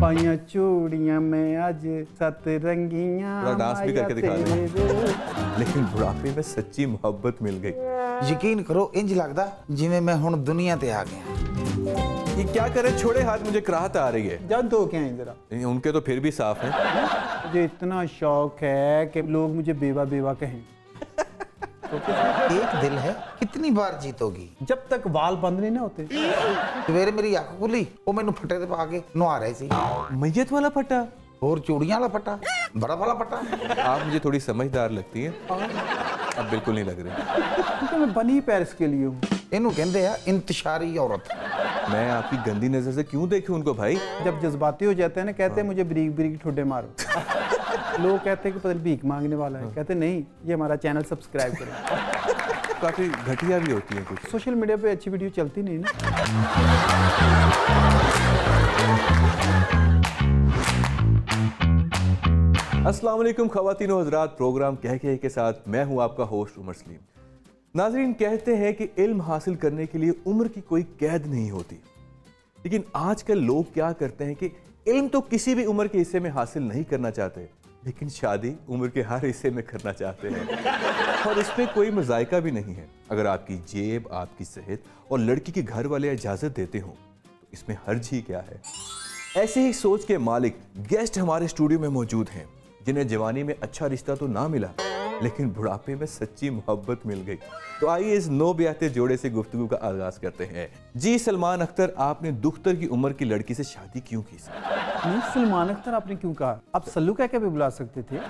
पाइया चूड़ियां में आज सतरंगियां थोड़ा डांस भी करके दिखा दे। लेकिन बुढ़ापे में सच्ची मोहब्बत मिल गई। यकीन करो इंज लगदा जिवें मैं हुण दुनिया ते आ गया। ये क्या करे, छोड़े हाथ, मुझे कराहत आ रही है। जब धो के आए जरा। उनके तो फिर भी साफ हैं। मुझे इतना शौक है कि लोग मुझे बेवा बेवा कहें। एक दिल है कितनी बार जीतोगी। जब तक वाल बंद नहीं ना होते। सवेरे मेरी अख खुली वो मैनू फट्टे ते पा के नहा रहे सी। मैयत वाला फटा और चूड़ियां वाला फट्टा, बड़ा वाला फट्टा। आप मुझे थोड़ी समझदार लगती हैं। अब बिल्कुल नहीं लग रही। क्योंकि मैं बनी पेरिस के लिए हूँ। इनू कहंदे आ इंतशारी औरत। मैं आपकी गंदी नजर से क्यों देखूं उनको भाई? जब जज्बाती हो जाते हैं ना, कहते हैं मुझे बरीक बरीक ठुड्डे मारो। लोग कहते हैं कि पता नहीं भीख मांगने वाला है। कहते नहीं, ये हमारा चैनल सब्सक्राइब करें। काफी घटिया भी होती हैं कुछ। सोशल मीडिया पे अच्छी वीडियो चलती नहीं ना। अस्सलाम वालेकुम ख़वातीन व हज़रात, प्रोग्राम कह के साथ मैं हूं आपका होस्ट उमर सलीम। नाज़रीन, कहते हैं कि इल्म हासिल करने के लिए उम्र की कोई कैद नहीं होती, लेकिन आजकल लोग क्या करते हैं कि इल्म तो किसी भी उम्र के हिस्से में हासिल नहीं करना चाहते, लेकिन शादी उम्र के हर हिस्से में करना चाहते हैं। और इसमें कोई मज़ायका भी नहीं है। अगर आपकी जेब, आपकी सेहत और लड़की के घर वाले इजाज़त देते हों तो इसमें हर्ज ही क्या है। ऐसे ही सोच के मालिक गेस्ट हमारे स्टूडियो में मौजूद हैं, जिन्हें जवानी में अच्छा रिश्ता तो ना मिला, लेकिन बुढ़ापे में सच्ची मोहब्बत मिल गई। तो आइए इस नो ब्याहते जोड़े से गुफ्तगू का आगाज करते हैं। जी सलमान अख्तर, आपने दुख्तर की उम्र की लड़की से शादी क्यों की? नहीं, सलमान अख्तर आपने क्यों कहा? आप सल्लू कह के भी बुला सकते थे।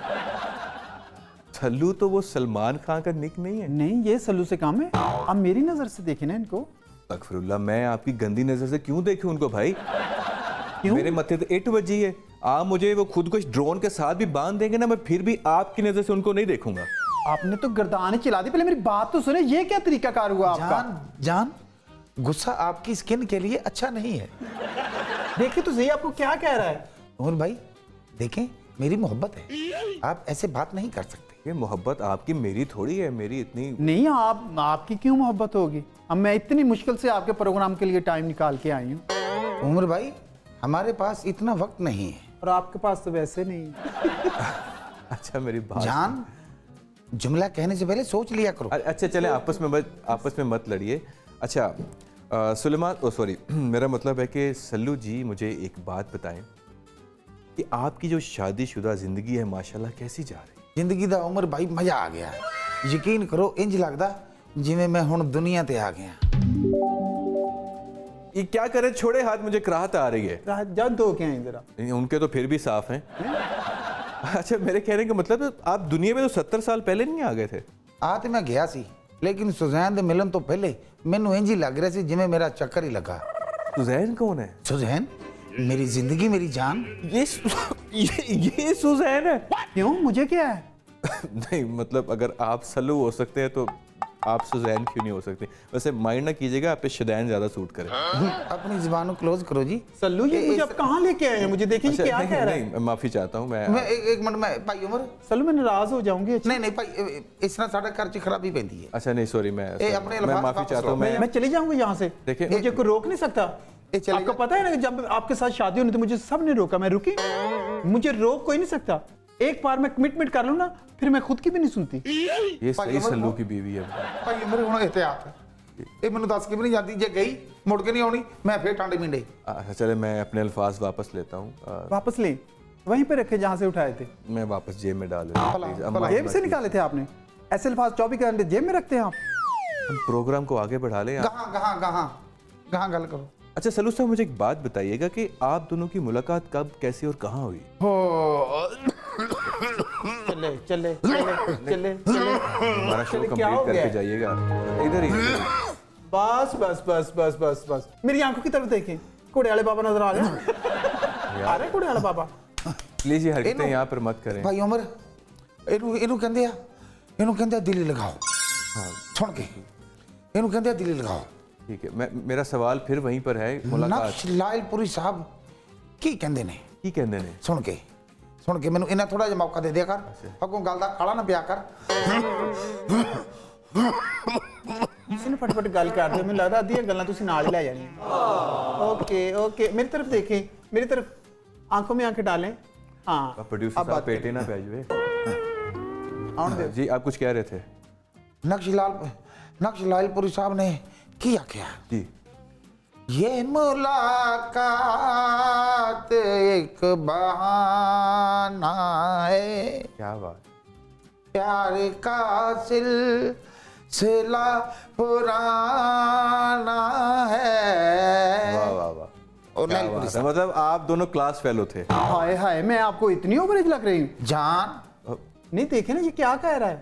सल्लू तो वो सलमान खान का निक नहीं है। नहीं, ये सल्लू से काम है। आप मेरी नजर से देखें ना इनको। अकफरुल्लाह, मैं आपकी गंदी नजर से क्यों देखूं उनको भाई? क्यों? मेरे मत्थे तो इट बजी है। आप मुझे वो खुद को ड्रोन के साथ भी बांध देंगे ना, मैं फिर भी आपकी नजर से उनको नहीं देखूंगा। आपने तो गर्दान चिल्ला दी। पहले मेरी बात तो सुने, ये क्या तरीकाकार हुआ आपका? जान गुस्सा आपकी स्किन के लिए अच्छा नहीं है। देखिए तो सही आपको क्या कह रहा है। मोहन भाई देखें, मेरी मोहब्बत है, आप ऐसे बात नहीं कर सकते। ये मोहब्बत आपकी मेरी थोड़ी है, मेरी इतनी नहीं, आपकी क्यों मोहब्बत होगी? अब मैं इतनी मुश्किल से आपके प्रोग्राम के लिए टाइम निकाल के आई हूँ। उमर भाई, हमारे पास इतना वक्त नहीं है। और आपके पास तो वैसे नहीं। अच्छा मेरी बात जान, जुमला कहने से पहले सोच लिया करो। अच्छा चले, आपस में मत लड़िए। अच्छा सुलेमान, सॉरी, मेरा मतलब है कि सल्लू जी, मुझे एक बात बताएं कि आपकी जो शादीशुदा जिंदगी है माशाल्लाह कैसी जा रही है? जिंदगी दा उमर भाई मजा आ गया। यकीन करो इंज लगदा जिवें मैं हुण दुनिया ते आ गया। ये क्या करे, छोड़े हाथ, मुझे कराहत आ रही है। जब धो के आए जरा। उनके तो फिर भी साफ हैं। अच्छा, मेरे कहने का मतलब है आप दुनिया में तो 70 साल पहले नहीं आ गए थे? आ ते मैं गया सी, लेकिन सुजैन दे मिलन तो पहले मैनू इंज ही लग रहा सी जिवें मेरा चक्कर ही लगा। सुजैन कौन है? सुजैन मेरी जिंदगी, मेरी जान। ये सुजैन है? क्यों, मुझे क्या है? नहीं मतलब, अगर आप सल्लू हो सकते हैं तो आप सुजैन क्यों नहीं हो सकते? वैसे माइंड ना कीजिएगा, आप पे शदैन ज्यादा सूट करे। अपनी जुबान को क्लोज करो जी। सल्लू ये मुझे अब कहाँ लेके आए हैं? मुझे देखिए अच्छा, क्या कह रहा है। नहीं, माफी चाहता हूँ मैं एक मिनट में भाई उमर। सल्लू मैं नाराज हो जाऊंगी। नहीं भाई, इस तरह साढ़े घर च खराबी पैंदी है। अच्छा नहीं, सॉरी, मैं अपने मैं अल्फाज माफी चाहता हूँ। मैं चले जाऊंगा यहाँ से। देखिए, मुझे कोई रोक नहीं सकता। आपको पता है ना कि जब आपके साथ शादी होनी थी मुझे सबने रोका, मैं रुकी। मुझे रोक कोई नहीं सकता। एक बार मैं कमिटमेंट कर लूं ना, फिर मैं खुद की भी नहीं सुनती। ये सही सल्लू की बीवी है भाई उमर, हुण एहतियात ये मैनू दस के भी नहीं जाती, जे गई मुड़ के नहीं आनी, मैं फिर टांडे मिंडे। अच्छा चले, मैं अपने अल्फाज वापस लेता हूँ। वापस ले, वहीं पे रखे जहाँ से उठाए थे। मैं वापस जेब में डाल देता हूँ। जेब से निकाले थे आपने? ऐसे अल्फाज 24 घंटे जेब में रखते हैं आप? हम प्रोग्राम को आगे बढ़ा लें। कहाँ गल करो। अच्छा सल्लू साहब, मुझे एक बात बताइएगा कि आप दोनों की मुलाकात कब, कैसे और कहाँ हुई? चले हमारा शो चले, क्या कंप्लीट हो करके गया? जाइएगा। इधर ही बस बस बस बस बस बस, मेरी आंखों की तरफ देखें। घोड़े वाले बाबा नजर आ रहे हैं? आ रहे घोड़े वाला बाबा? प्लीज ये हरकतें यहाँ पर मत करें। भाई उमर, इनू कहंदे दिल्ली लगाओ। हाँ सुन के इनू कहंदे दिल्ली लगाओ। ठीक है, मेरा सवाल फिर वहीं पर है। मुलाकात नक्श लायलपुरी साहब की कहंदे ने? की कहने ने? सुन के मैनू इन्ना थोड़ा जिहा मौका दे दिया कर, अगों गल दा काला ना पिया कर। इसने फटाफट गल कर दो, मैं लगता अद्धियां गल्लां तुसीं नाल ही लै जानियां। ओके मेरी तरफ देखें, मेरी तरफ आंखों में आंखें डालें। हाँ प्रोड्यूसर अब साहब बात पेटे ना पै जाए। आउण दे। जी आप कुछ कह रहे थे? नक्शलालपुरी साहब ने की आख्या, जी ये मुलाकात एक बहाना है, क्या बात। प्यार का सिलसिला पुराना है। वाह वाह वाह, और क्या लैलपुरी बात है। साहब, मतलब आप दोनों क्लास फेलो थे। हाय हाय, मैं आपको इतनी ओवरेज लग रही हूँ। जान नहीं देखे ना ये क्या कह रहा है।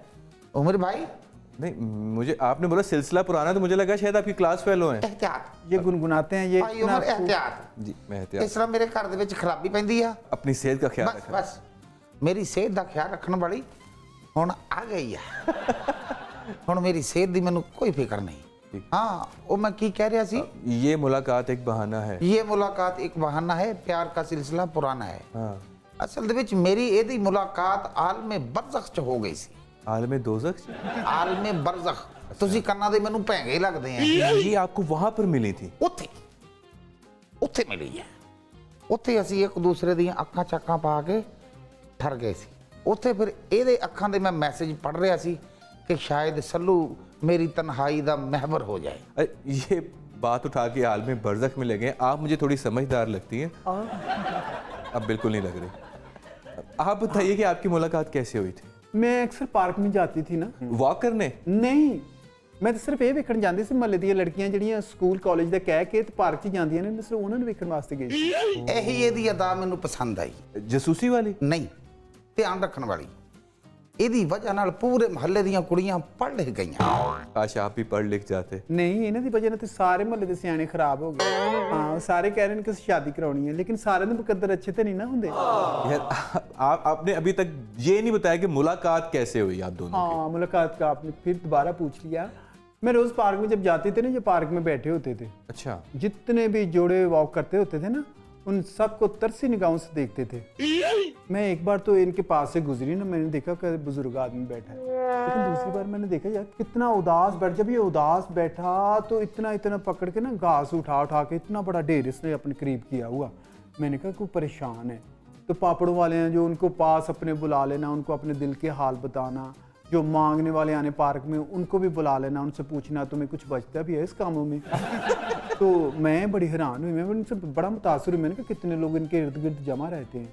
उमर भाई, नहीं मुझे आपने बोला सिलसिला पुराना, तो मुझे लगा शायद आपकी क्लास फेलो हैं। एहतियात ये गुनगुनाते हैं ये भाई उमर, एहतियात। जी मैं एहतियात, इस तरह मेरे घर ਦੇ ਵਿੱਚ ਖਰਾਬੀ ਪੈਂਦੀ ਆ। अपनी सेहत का ख्याल ਬਸ रखें। ਬਸ ਮੇਰੀ ਸਿਹਤ ਦਾ ਖਿਆਲ ਰੱਖਣ ਵਾਲੀ ਹੁਣ ਆ ਗਈ ਆ। ਹੁਣ ਮੇਰੀ ਸਿਹਤ ਦੀ ਮੈਨੂੰ ਕੋਈ ਫਿਕਰ ਨਹੀਂ। ਹਾਂ ਉਹ ਮੈਂ ਕੀ ਕਹਿ ਰਿਹਾ ਸੀ, ये मुलाकात एक बहाना है। ਇਹ ਮੁਲਾਕਾਤ ਇੱਕ ਬਹਾਨਾ ਹੈ, ਪਿਆਰ ਦਾ ਸਿਲਸਿਲਾ ਪੁਰਾਣਾ ਹੈ। हाँ, ਅਸਲ ਦੇ ਵਿੱਚ ਮੇਰੀ ਇਹਦੀ ਮੁਲਾਕਾਤ ਆਲਮੇ ਬਰਜ਼ਖ ਚ ਹੋ ਗਈ ਸੀ। आलम दोज़ख। ਆਲਮੇ ਬਰਜ਼ਖ, ਤੁਸੀਂ ਕੰਨਾਂ ਦੇ ਮੈਨੂੰ ਭੈਂਗੇ ਲੱਗਦੇ ਆ। ये आपको वहां पर मिली थी? ਉੱਥੇ ਉੱਥੇ ਮਿਲੀ ਹੈ। ਉੱਥੇ ਅਸੀਂ ਇੱਕ ਦੂਸਰੇ ਦੀਆਂ ਅੱਖਾਂ ਚੱਕਾਂ ਪਾ ਕੇ ਠਰ ਗਏ ਸੀ। ਉੱਥੇ ਫਿਰ ਇਹਦੇ ਅੱਖਾਂ ਦੇ ਮੈਂ ਮੈਸੇਜ ਪੜ੍ਹ ਰਿਹਾ ਸੀ कि शायद सल्लू मेरी तन्हाई दा महवर हो जाए। अरे ये बात उठा के आलम बरज़ख में लगे। आप मुझे थोड़ी समझदार लगती हैं। अब बिल्कुल नहीं लग रही। आप बताइए कि आपकी मुलाकात कैसे हुई थी? मैं अक्सर पार्क में जाती थी ना। वॉक करने? नहीं, मैं तो सिर्फ ये वेखण जाती सी, महल्ले ਦੀਆਂ ਲੜਕੀਆਂ ਜਿਹੜੀਆਂ ਸਕੂਲ ਕਾਲਜ ਦੇ ਕਹਿ ਕੇ ਤੇ ਪਾਰਕ 'ਚ ਜਾਂਦੀਆਂ ਨੇ, ਮੈਂ ਸਿਰਫ ਉਹਨਾਂ ਨੂੰ ਵੇਖਣ ਵਾਸਤੇ ਗਈ ਸੀ। ਇਹੀ ਇਹਦੀ ਅਦਾ ਮੈਨੂੰ ਪਸੰਦ ਆਈ। जसूसी वाली? ਨਹੀਂ, ਧਿਆਨ ਰੱਖਣ ਵਾਲੀ। ਇਹਦੀ ਵਜ੍ਹਾ ਨਾਲ ਪੂਰੇ ਮਹੱਲੇ ਦੀਆਂ ਕੁੜੀਆਂ ਪੜ੍ਹ ਲਿਖ ਗਈਆਂ। काश आप भी पढ़ लिख जाते। ਨਹੀਂ, ਇਹਨਾਂ ਦੀ ਵਜ੍ਹਾ ਨਾਲ ਤੇ ਸਾਰੇ ਮਹੱਲੇ ਦੇ ਸਿਆਣੇ ਖਰਾਬ ਹੋ ਗਏ। ਹਾਂ, ਸਾਰੇ ਕਹਿ ਰਹੇ ਨੇ ਕਿ ਸ਼ਾਦੀ ਕਰਾਉਣੀ ਹੈ, लेकिन सारे ਦੇ ਮੁਕੱਦਰ अच्छे तो नहीं ना ਹੁੰਦੇ। यार आपने अभी तक ये नहीं बताया कि मुलाकात कैसे हुई आप दोनों की? हाँ, मुलाकात का आपने फिर दोबारा पूछ लिया। मैं रोज पार्क में जब जाते थे ना, ये पार्क में बैठे होते थे, अच्छा, जितने भी जोड़े वॉक करते होते थे ना, उन सबको तरसी निगाहों से देखते थे। मैं एक बार तो इनके पास से गुजरी ना, मैंने देखा कि बुजुर्ग आदमी बैठा है, लेकिन दूसरी बार मैंने देखा यार कितना उदास बैठ, जब ये उदास बैठा तो इतना इतना पकड़ के ना घास उठा उठा के इतना बड़ा ढेर इसने अपने करीब किया हुआ। मैंने कहा कोई परेशान है, तो पापड़ों वाले हैं जो उनको पास अपने बुला लेना, उनको अपने दिल के हाल बताना, जो मांगने वाले आने पार्क में उनको भी बुला लेना, उनसे पूछना तुम्हें कुछ बचता भी है इस कामों में। तो मैं बड़ी हैरान हुई, मैं उनसे बड़ा मुतासर हुई। मैंने कहा कितने लोग इनके इर्द गिर्द जमा रहते हैं।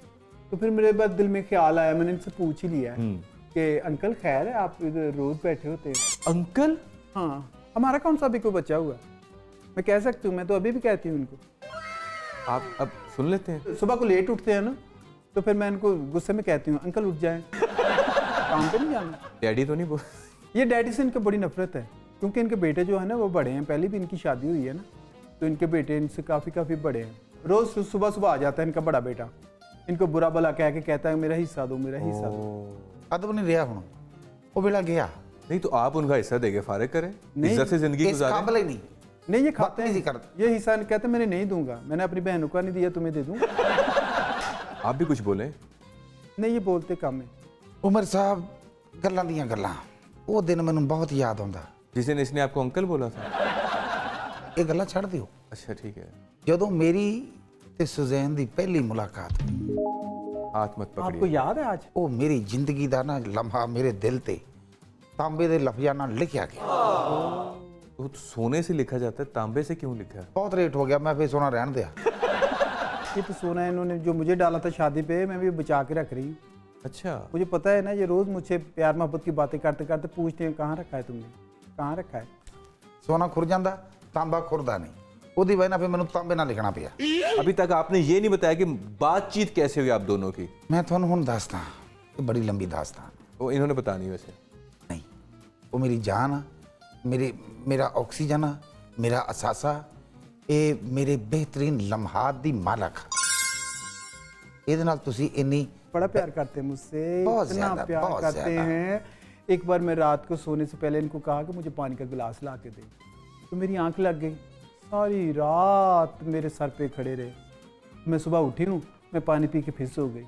तो फिर मेरे बाद दिल में ख्याल आया, मैंने इनसे पूछ ही लिया कि अंकल खैर है, आप इधर रोज बैठे होते हैं? अंकल? हाँ, हमारा कौन सा अभी कोई बचा हुआ है, मैं कह सकती हूँ, मैं तो अभी भी कहती हूँ इनको। आप अब सुन लेते हैं। सुबह को लेट उठते हैं ना, तो फिर मैं इनको गुस्से में कहती हूँ अंकल उठ जाएं, काम पे नहीं जाना। डैडी तो नहीं बोल? ये डैडी से इनको बड़ी नफरत है, क्योंकि इनके बेटे जो है ना वो बड़े हैं, पहले भी इनकी शादी हुई है ना, तो इनके बेटे इनसे काफ़ी बड़े हैं। रोज़ सुबह सुबह आ जाता है इनका बड़ा बेटा, इनको बुरा भला कह के कहता है मेरा हिस्सा दो, मेरा हिस्सा दो। ਅਦਬ ਨਹੀਂ ਰਿਹਾ ਹੁਣ, ਉਹ ਵੇਲਾ ਗਿਆ। नहीं तो आप उनका हिस्सा देके फारिग करें, नहीं, इज्जत से जिंदगी ਇਸ गुजारें। ਕਾਬਲ ਹੀ नहीं। नहीं, ये खाते बदतमीजी हैं, करते। ये हिस्सा कहते हैं मैंने नहीं दूंगा, मैंने अपनी बहनों का नहीं दिया, तुम्हें दे दूंगा। आप भी कुछ बोलें। नहीं, ये बोलते कम है। ਉਮਰ ਸਾਹਿਬ ਗੱਲਾਂ ਦੀਆਂ ਗੱਲਾਂ, ਉਹ ਦਿਨ ਮੈਨੂੰ ਬਹੁਤ ਯਾਦ ਆਉਂਦਾ। जिस दिन इसने आपको अंकल बोला था? ਇਹ ਗੱਲਾਂ ਛੱਡ ਦਿਓ। अच्छा ठीक है, ਜਦੋਂ ਮੇਰੀ ਤੇ ਸੁਜ਼ੈਨ ਦੀ ਪਹਿਲੀ ਮੁਲਾਕਾਤ ਹੋਈ, हाथ मत आपको पकड़िए। याद है आज? ਉਹ ਮੇਰੀ ਜ਼ਿੰਦਗੀ ਦਾ ਨਾ ਲਮਹਾ ਮੇਰੇ ਦਿਲ ਤੇ ਤਾਂਬੇ ਦੇ ਲਫ਼ਜ਼ਾਂ ਨਾਲ ਲਿਖਿਆ ਗਿਆ। वो तो सोने से लिखा जाता है, तांबे से क्यों लिखा है? ਬਹੁਤ ਰੇਟ ਹੋ ਗਿਆ, ਮੈਂ ਫੇਰ ਸੋਨਾ ਰਹਿਣ ਦਿਆ। ये तो सोना है इन्होंने जो मुझे डाला था शादी पे, मैं भी बचा के रख रही हूँ। अच्छा, मुझे पता है ना, ये रोज़ मुझसे प्यार मोहब्बत की बातें करते करते पूछते हैं कहाँ रखा है तुमने, कहाँ रखा है। ਸੋਨਾ ਖੁਰ ਜਾਂਦਾ, ਤਾਂਬਾ ਖੁਰਦਾ ਨਹੀਂ। ਉਹਦੀ ਵਜ੍ਹਾ ਨਾਲ ਫਿਰ ਮੈਨੂੰ ਤਾਂਬੇ ਨਾਲ ਲਿਖਣਾ ਪਿਆ। अभी तक आपने ये नहीं बताया कि बातचीत कैसे हुई आप दोनों की। ਮੈਂ ਤੁਹਾਨੂੰ ਹੁਣ ਦੱਸਦਾ, ਇਹ ਬੜੀ ਲੰਬੀ ਦਾਸਤਾਨ वो इन्होंने बतानी वैसे। ਨਹੀਂ। ਉਹ ਮੇਰੀ ਜਾਨ ਆ, ਮੇਰਾ ਆਕਸੀਜਨ ਆ, ਮੇਰਾ ਅਸਾਸਾ, ਇਹ ਮੇਰੇ ਬਿਹਤਰੀਨ ਲਮਹਾਤ ਦੀ ਮਾਲਕ ਆ। ਇਹਦੇ ਨਾਲ ਤੁਸੀਂ ਇੰਨੀ बड़ा प्यार करते हैं मुझसे, बहुत इतना ज़्यादा, प्यार बहुत करते ज़्यादा। हैं। एक बार मैं रात को सोने से पहले इनको कहा कि मुझे पानी का गिलास ला के दे, तो मेरी आंख लग गई, सारी रात मेरे सर पे खड़े रहे। मैं सुबह उठी हूँ, मैं पानी पी के फिर सो गई।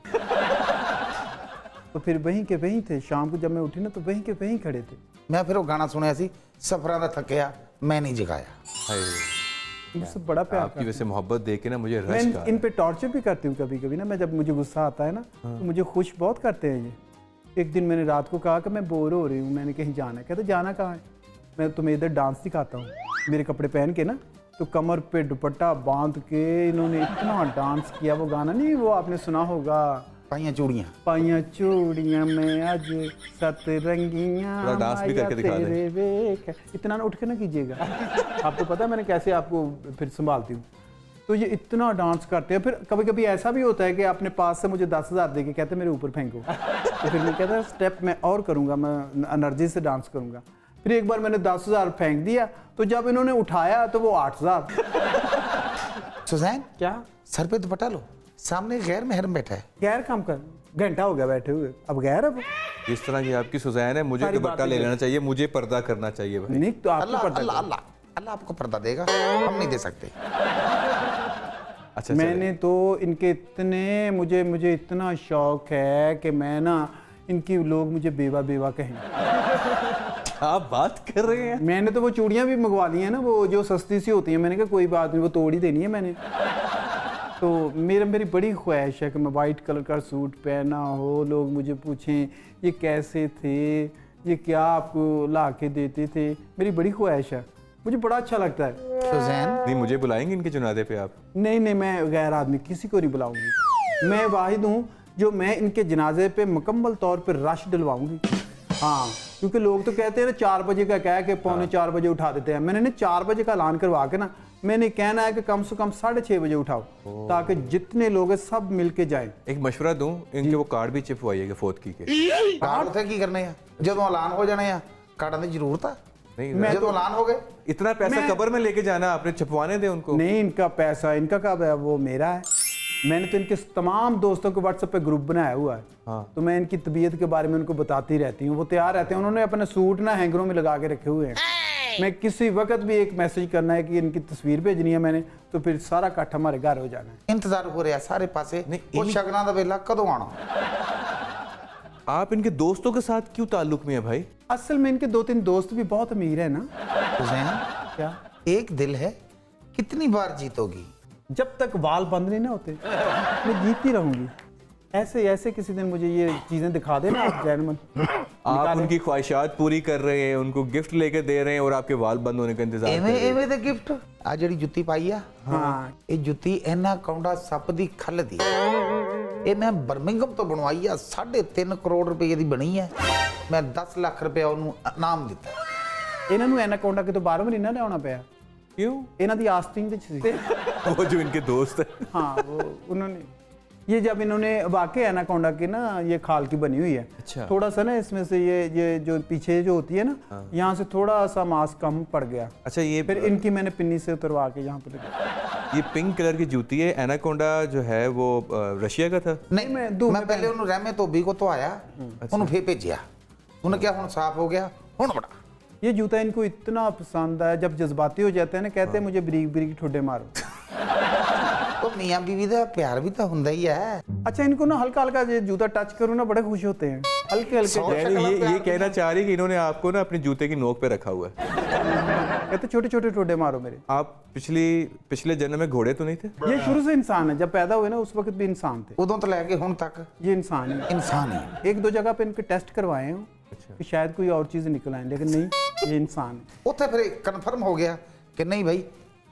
तो फिर वहीं के वहीं थे, शाम को जब मैं उठी ना तो वहीं के वहीं खड़े थे। मैं फिर वो गाना सुनिया सी, सफरां दा थकिया मैं नहीं जगाया। हाय, मुझसे बड़ा प्यार आपकी वैसे मोहब्बत देख के ना मुझे मैं रश का इन पे टॉर्चर भी करती हूँ कभी कभी ना। मैं जब मुझे गुस्सा आता है ना तो मुझे खुश बहुत करते हैं ये। एक दिन मैंने रात को कहा कि मैं बोर हो रही हूँ, मैंने कहीं जाना है। कहते जाना कहाँ है? मैं तुम्हें इधर डांस सिखाता हूँ। मेरे कपड़े पहन के ना तो कमर पे दुपट्टा बांध के इन्होंने इतना डांस किया। वो गाना नहीं, वो आपने सुना होगा, पाइयां चूड़ियां, पाइयां चूड़ियां में आज सतरंगियां, थोड़ा डांस भी करके दिखा दें। दें। इतना ना उठ के ना कीजिएगा। आपको पता है मैंने कैसे आपको फिर संभालती हूँ। तो ये इतना डांस करते हैं। फिर कभी कभी ऐसा भी होता है कि अपने पास से मुझे 10,000 दे के कहते हैं मेरे ऊपर फेंको। तो फिर मैं कहता स्टेप मैं और करूँगा, मैं एनर्जी से डांस करूँगा। फिर एक बार मैंने 10,000 फेंक दिया तो जब इन्होंने उठाया तो वो 8,000। सुजैन क्या सर पे दुपट्टा लो, सामने गैर महरम बैठा है। गैर काम कर, घंटा हो गया बैठे हुए, अब गैर अब जिस तरह की आपकी सुजैन है, मुझे सारी दुपट्टा बातें ले कर- लेना चाहिए, मुझे पर्दा करना चाहिए भाई। नहीं तो आपको अल्लाह पता अल्लाह है। अल्लाह अल्लाह आपको पर्दा देगा, हम नहीं दे सकते। अच्छा, मैंने तो इनके इतने मुझे इतना शौक है कि मैं ना इनकी लोग मुझे बेवा बेवा कहें। आप बात कर रहे हैं? मैंने तो वो चूड़ियाँ भी मंगवा ली हैं ना, वो जो सस्ती सी होती हैं। मैंने कहा कोई बात नहीं, वो तोड़ ही देनी है मैंने। तो मेरी बड़ी ख्वाहिश है कि मैं वाइट कलर का सूट पहना हो, लोग मुझे पूछें ये कैसे थे, ये क्या आपको ला के देते थे। मेरी बड़ी ख्वाहिश है, मुझे बड़ा अच्छा लगता है। सुजैन नहीं, मुझे बुलाएंगे इनके जनाजे पे आप? नहीं, मैं गैर आदमी किसी को नहीं बुलाऊंगी। मैं वाहिद हूँ जो मैं इनके जनाजे पे मुकम्मल तौर पे रश डलवाऊंगी। हाँ, क्योंकि लोग तो कहते हैं ना 4 बजे का कह के 3:45 बजे उठा देते हैं। मैंने ना 4 बजे का ऐलान करवा के ना मैंने कहना है कि कम से कम 6:30 बजे उठाओ, ताकि जितने लोग हैं सब मिल के जाएं। एक मशवरा दूं, इनके वो कार्ड भी चिपवाइएगा फोतकी के। कार्ड उथे की करने आ, ਜਦੋਂ ऐलान हो जाने आ कार्ड की जरूरत है। नहीं, मैं ਜਦੋਂ ऐलान हो गए इतना पैसा कब्र में लेके जाना, आपने छपवाने दे उनको। नहीं, इनका पैसा इनका कब है, वो मेरा है। मैंने तो इनके तमाम दोस्तों को व्हाट्सएप पे ग्रुप बनाया हुआ है। हाँ। तो मैं इनकी तबीयत के बारे में उनको बताती रहती हूँ। वो तैयार रहते हैं, उन्होंने अपने सूट ना हैंगरों में लगा के रखे हुए हैं। मैं किसी वक्त भी एक मैसेज करना है कि इनकी तस्वीर भेजनी है मैंने, तो फिर सारा इकट्ठा हमारे घर हो जाना है। इंतजार हो रहा सारे पासे, नहीं, वो शगना दा वेला कदों आना। आप इनके दोस्तों के साथ क्यों ताल्लुक में है भाई? असल में इनके 2-3 दोस्त भी बहुत अमीर है ना। सुजैन क्या? एक दिल है, कितनी बार जीतोगी? जब तक वाल बंद नहीं ना होते मैं जीतती रहूंगी। ऐसे ऐसे किसी दिन मुझे ये चीजें दिखा देना आप जैनमन। आप उनकी ख्वाहिशात पूरी कर रहे हैं, उनको गिफ्ट लेके दे रहे हैं और आपके वाल बंद होने का इंतजार कर एवें रहे हैं। एवें दे गिफ्ट आ ਜਿਹੜੀ ਜੁੱਤੀ ਪਾਈ ਆ, हाँ, ਇਹ ਜੁੱਤੀ ਇਹਨਾਂ ਕੌਂਡਾ ਸੱਪ ਦੀ ਖੱਲ ਦੀ ਇਹ ਮੈਂ ਬਰਮਿੰਗਮ ਤੋਂ ਬਣਵਾਈ ਆ, 3.5 ਕਰੋੜ ਰੁਪਏ ਦੀ ਬਣੀ ਹੈ। ਮੈਂ 10 ਲੱਖ ਰੁਪਏ ਉਹਨੂੰ ਇਨਾਮ ਦਿੱਤਾ। ਇਹਨਾਂ ਨੂੰ ਐਨਾਕੋਂਡਾ ਕਿਤੋਂ ਬਾਹਰੋਂ ਵੀ ਨਹੀਂ ਨਾ ਲਿਆਉਣਾ ਪਿਆ। क्यों? ਇਹਨਾਂ ਦੀ आस्तीन ਵਿੱਚ ਸੀ। वो जो इनके दोस्त है। हाँ, वो उन्होंने ये जब इन्होंने वाकई एनाकोंडा की ना ये खाल की बनी हुई है। अच्छा। थोड़ा सा ना इसमें से ये जो पीछे जो होती है ना, यहाँ से थोड़ा सा मांस कम पड़ गया। अच्छा, ये फिर इनकी मैंने पिन्नी से उतरवा के यहाँ पे लगा। ये पिंक कलर की जूती है। एनाकोंडा जो है वो रशिया का था। ਨਹੀਂ ਮੈਂ ਧੂਪ ਮੈਂ ਪਹਿਲੇ ਉਹਨੂੰ ਰਹਿਮੇ ਧੋਬੀ ਕੋ ਤੋਂ ਆਇਆ, ਉਹਨੂੰ ਫੇਰ ਭੇਜਿਆ। ਉਹਨੇ ਕਿਹਾ ਹੁਣ ਸਾਫ਼ ਹੋ ਗਿਆ, ਹੁਣ ਬੜਾ। ये जूता इनको इतना पसंद है, जब जज्बाती हो जाते हैं ना कहते हैं मुझे बरीक बरीक ठुड्डे मारो। ਉਹ ਮੀਆਂ ਬੀਵੀ ਦਾ ਪਿਆਰ ਵੀ ਤਾਂ ਹੁੰਦਾ ਹੀ ਹੈ। अच्छा, इनको ना हल्का हल्का ये जूता टच करूँ ना बड़े खुश होते हैं, हल्के हल्के। सौ- यानी ये कहना चाह रही कि इन्होंने आपको ना अपने जूते की नोक पे रखा हुआ है। कहते छोटे छोटे ठुड्डे मारो मेरे। आप पिछले जन्म में घोड़े तो नहीं थे? ये शुरू से इंसान है, जब पैदा हुए ना उस वक्त भी इंसान थे। ਉਦੋਂ ਤੋਂ ਲੈ ਕੇ ਹੁਣ ਤੱਕ ये इंसान है। ਇਨਸਾਨ ਹੀ। 1-2 जगह पे इनके टेस्ट करवाए हैं कि शायद कोई और चीज़ निकल आए, लेकिन नहीं, ये इंसान है। ਉੱਥੇ ਫਿਰ ਕਨਫਰਮ ਹੋ ਗਿਆ ਕਿ ਨਹੀਂ ਭਾਈ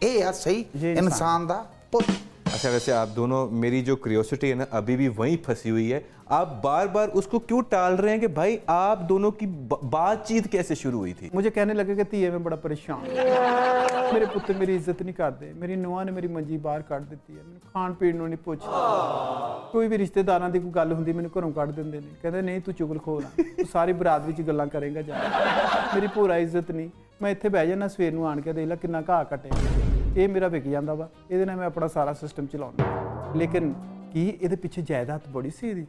ਇਹ ਆ ਸਹੀ ये इंसान। ਇਨਸਾਨ ਦਾ ਪੁੱਤ। अच्छा, वैसे आप दोनों, मेरी जो क्यूरियोसिटी है ना अभी भी वहीं फंसी हुई है। आप बार बार उसको क्यों टाल रहे हैं कि भाई आप दोनों की बातचीत कैसे शुरू हुई थी? मुझे कहने लगे कि धीए मैं बड़ा परेशान हूं। मेरे पुत्र मेरी इज्जत नहीं करते, मेरी नुआ ने मेरी मंजी बाहर कट दी है, मैंने खाण पीण नहीं पुछदा। कोई भी रिश्तेदारां दी कोई गल हुंदी मैंने घरों कट दिंदे ने, कहंदे नहीं तू चुगलखोर आ, तू सारी बरादरी च गल्लां करेगा जा। मेरी पूरा इज्जत नहीं, मैं इत्थे बह जाना सवेर नूं आण के देख ला किन्ना घाह कटे, ये मेरा विक जांदा वा, ਇਹਦੇ ਨਾਲ मैं अपना सारा सिस्टम चलाउंदा। लेकिन की ਇਹਦੇ ਪਿੱਛੇ जायदाद बड़ी सी ਇਹਦੀ,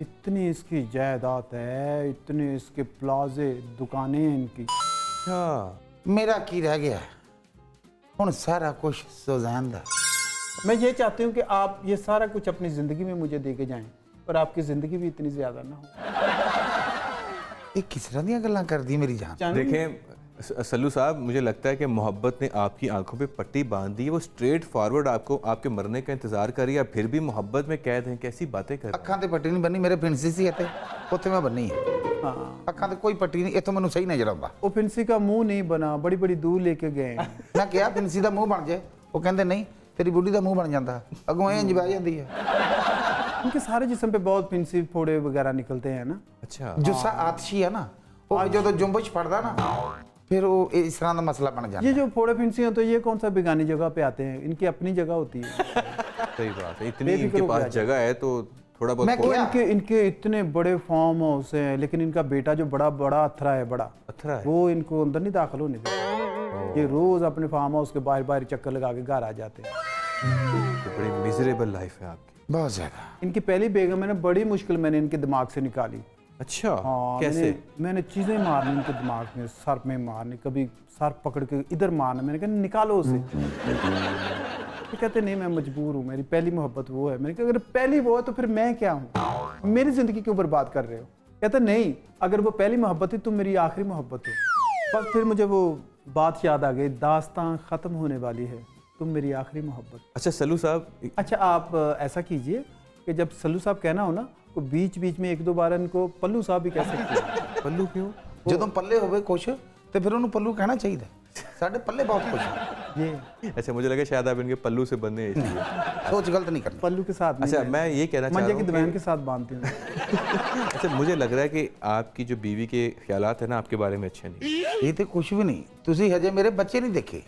इतनी इसकी जायदाद है, इतने इसके प्लाजे दुकानें हैं इनकी। हाँ, ਮੇਰਾ ਕੀ ਰਹਿ ਗਿਆ ਹੁਣ ਸਾਰਾ ਕੁਝ ਸੁਜ਼ੈਨ ਦਾ। मैं ये चाहती हूँ कि आप ये सारा कुछ अपनी ज़िंदगी में मुझे दे के जाएं, और आपकी ज़िंदगी भी इतनी ज़्यादा ना हो। ये किस तरह ਦੀਆਂ ਗੱਲਾਂ ਕਰਦੀ ਮੇਰੀ ਜਾਨ। देखें सल्लू साहब, मुझे लगता है कि मोहब्बत ने आपकी आंखों पे पट्टी बांध दी है। वो स्ट्रेट फॉरवर्ड आपको आपके मरने का इंतजार कर रही है, फिर भी मोहब्बत में कैद हैं। कैसी बातें कर रहे हैं? ਅੱਖਾਂ ਤੇ ਪੱਟੀ ਨਹੀਂ ਬੰਨੀ, ਮੇਰੇ ਫਿੰਸੀ ਸੀ ਇੱਥੇ, ਉੱਥੇ ਮੈਂ ਬੰਨੀ ਹੈ। हाँ ਅੱਖਾਂ ਤੇ ਕੋਈ ਪੱਟੀ ਨਹੀਂ, ਇੱਥੋਂ ਮੈਨੂੰ ਸਹੀ ਨਜ਼ਰ ਆਉਂਦਾ। वो फिंसी का मुंह नहीं बना, बड़ी बड़ी दूर लेके गए हैं। ਮੈਂ ਕਿਹਾ ਫਿੰਸੀ ਦਾ ਮੂੰਹ ਬਣ ਜਾਏ, ਉਹ ਕਹਿੰਦੇ ਨਹੀਂ ਤੇਰੀ ਬੁੱਢੀ ਦਾ ਮੂੰਹ ਬਣ ਜਾਂਦਾ, ਅੱਗੋਂ ਇੰਜ ਬਹਿ ਜਾਂਦੀ ਹੈ। उनके सारे जिस्म पे बहुत फिंसी फोड़े वगैरह निकलते हैं ना। अच्छा, ਜੁੱਸਾ ਆਤਸ਼ੀ ਹੈ ਨਾ, ਉਹ ਜਦੋਂ ਜੁੰਬਸ਼ ਫੜਦਾ ਨਾ ਫਿਰ ਉਹ ਇਸ ਤਰ੍ਹਾਂ ਦਾ ਮਸਲਾ ਬਣ ਜਾਂਦਾ। ये जो फोड़े फिंसी हैं तो ये कौन सा बेगानी जगह पे आते हैं, इनकी अपनी जगह होती है। सही बात है। इतनी बेफिक्र इनके हो पास गया। जगह है तो थोड़ा बहुत मैं वो क्या? इनके इतने बड़े फार्म हाउस हैं, लेकिन इनका बेटा जो बड़ा बड़ा अथरा है, बड़ा अथरा है। वो इनको अंदर नहीं दाखिल होने देता। ये रोज अपने फार्म हाउस के बाहर बाहर चक्कर लगा के घर आ जाते हैं। तो बड़ी मिजरेबल लाइफ है आपकी। बहुत ज्यादा। इनकी पहली बेगम मैंने बड़ी मुश्किल मैंने इनके दिमाग से निकाली। अच्छा, हाँ, कैसे? मैंने चीज़ें मारनी इनके दिमाग में, सर में मारनी, कभी सर पकड़ के इधर मारना। मैंने कहा निकालो उसे। ये कहते नहीं मैं मजबूर हूँ, मेरी पहली मोहब्बत वो है। मैंने कहा अगर पहली वो है तो फिर मैं क्या हूँ, मेरी ज़िंदगी क्यों बर्बाद कर रहे हो। कहते नहीं, अगर वो पहली मोहब्बत थी तुम मेरी आखिरी मोहब्बत हो। बस फिर मुझे वो बात याद आ गई, दास्तां ख़त्म होने वाली है, तुम मेरी आखिरी मोहब्बत। अच्छा सल्लू साहब, अच्छा आप ऐसा कीजिए कि जब सल्लू साहब कहना हो ना तो बीच बीच में एक दो बार इनको पल्लू साहब भी कह सकते हैं। पल्लू क्यों? ਜਦੋਂ ਪੱਲੇ ਹੋਵੇ ਕੁਛ ਤੇ ਫਿਰ ਉਹਨੂੰ ਪੱਲੂ ਕਹਿਣਾ ਚਾਹੀਦਾ। ਸਾਡੇ ਪੱਲੇ ਬਹੁਤ ਕੁਛ ਹੈ। ये अच्छा, मुझे लगा शायद आप इनके पल्लू से बंधे हैं इसलिए। ਸੋਚ ਗਲਤ नहीं करनी। पल्लू के साथ नहीं अच्छा, रहना। मैं ये कहना चाह मंजे रहा की हूँ दुल्हन के साथ बांधती हूँ। कि अच्छा, मुझे लग रहा है कि आपकी जो बीवी के ख्यालात है ना आपके बारे में अच्छे नहीं। ਇਹ ਤੇ ਕੁਛ ਵੀ ਨਹੀਂ, ਤੁਸੀਂ ਹਜੇ ਮੇਰੇ ਬੱਚੇ ਨਹੀਂ ਦੇਖੇ।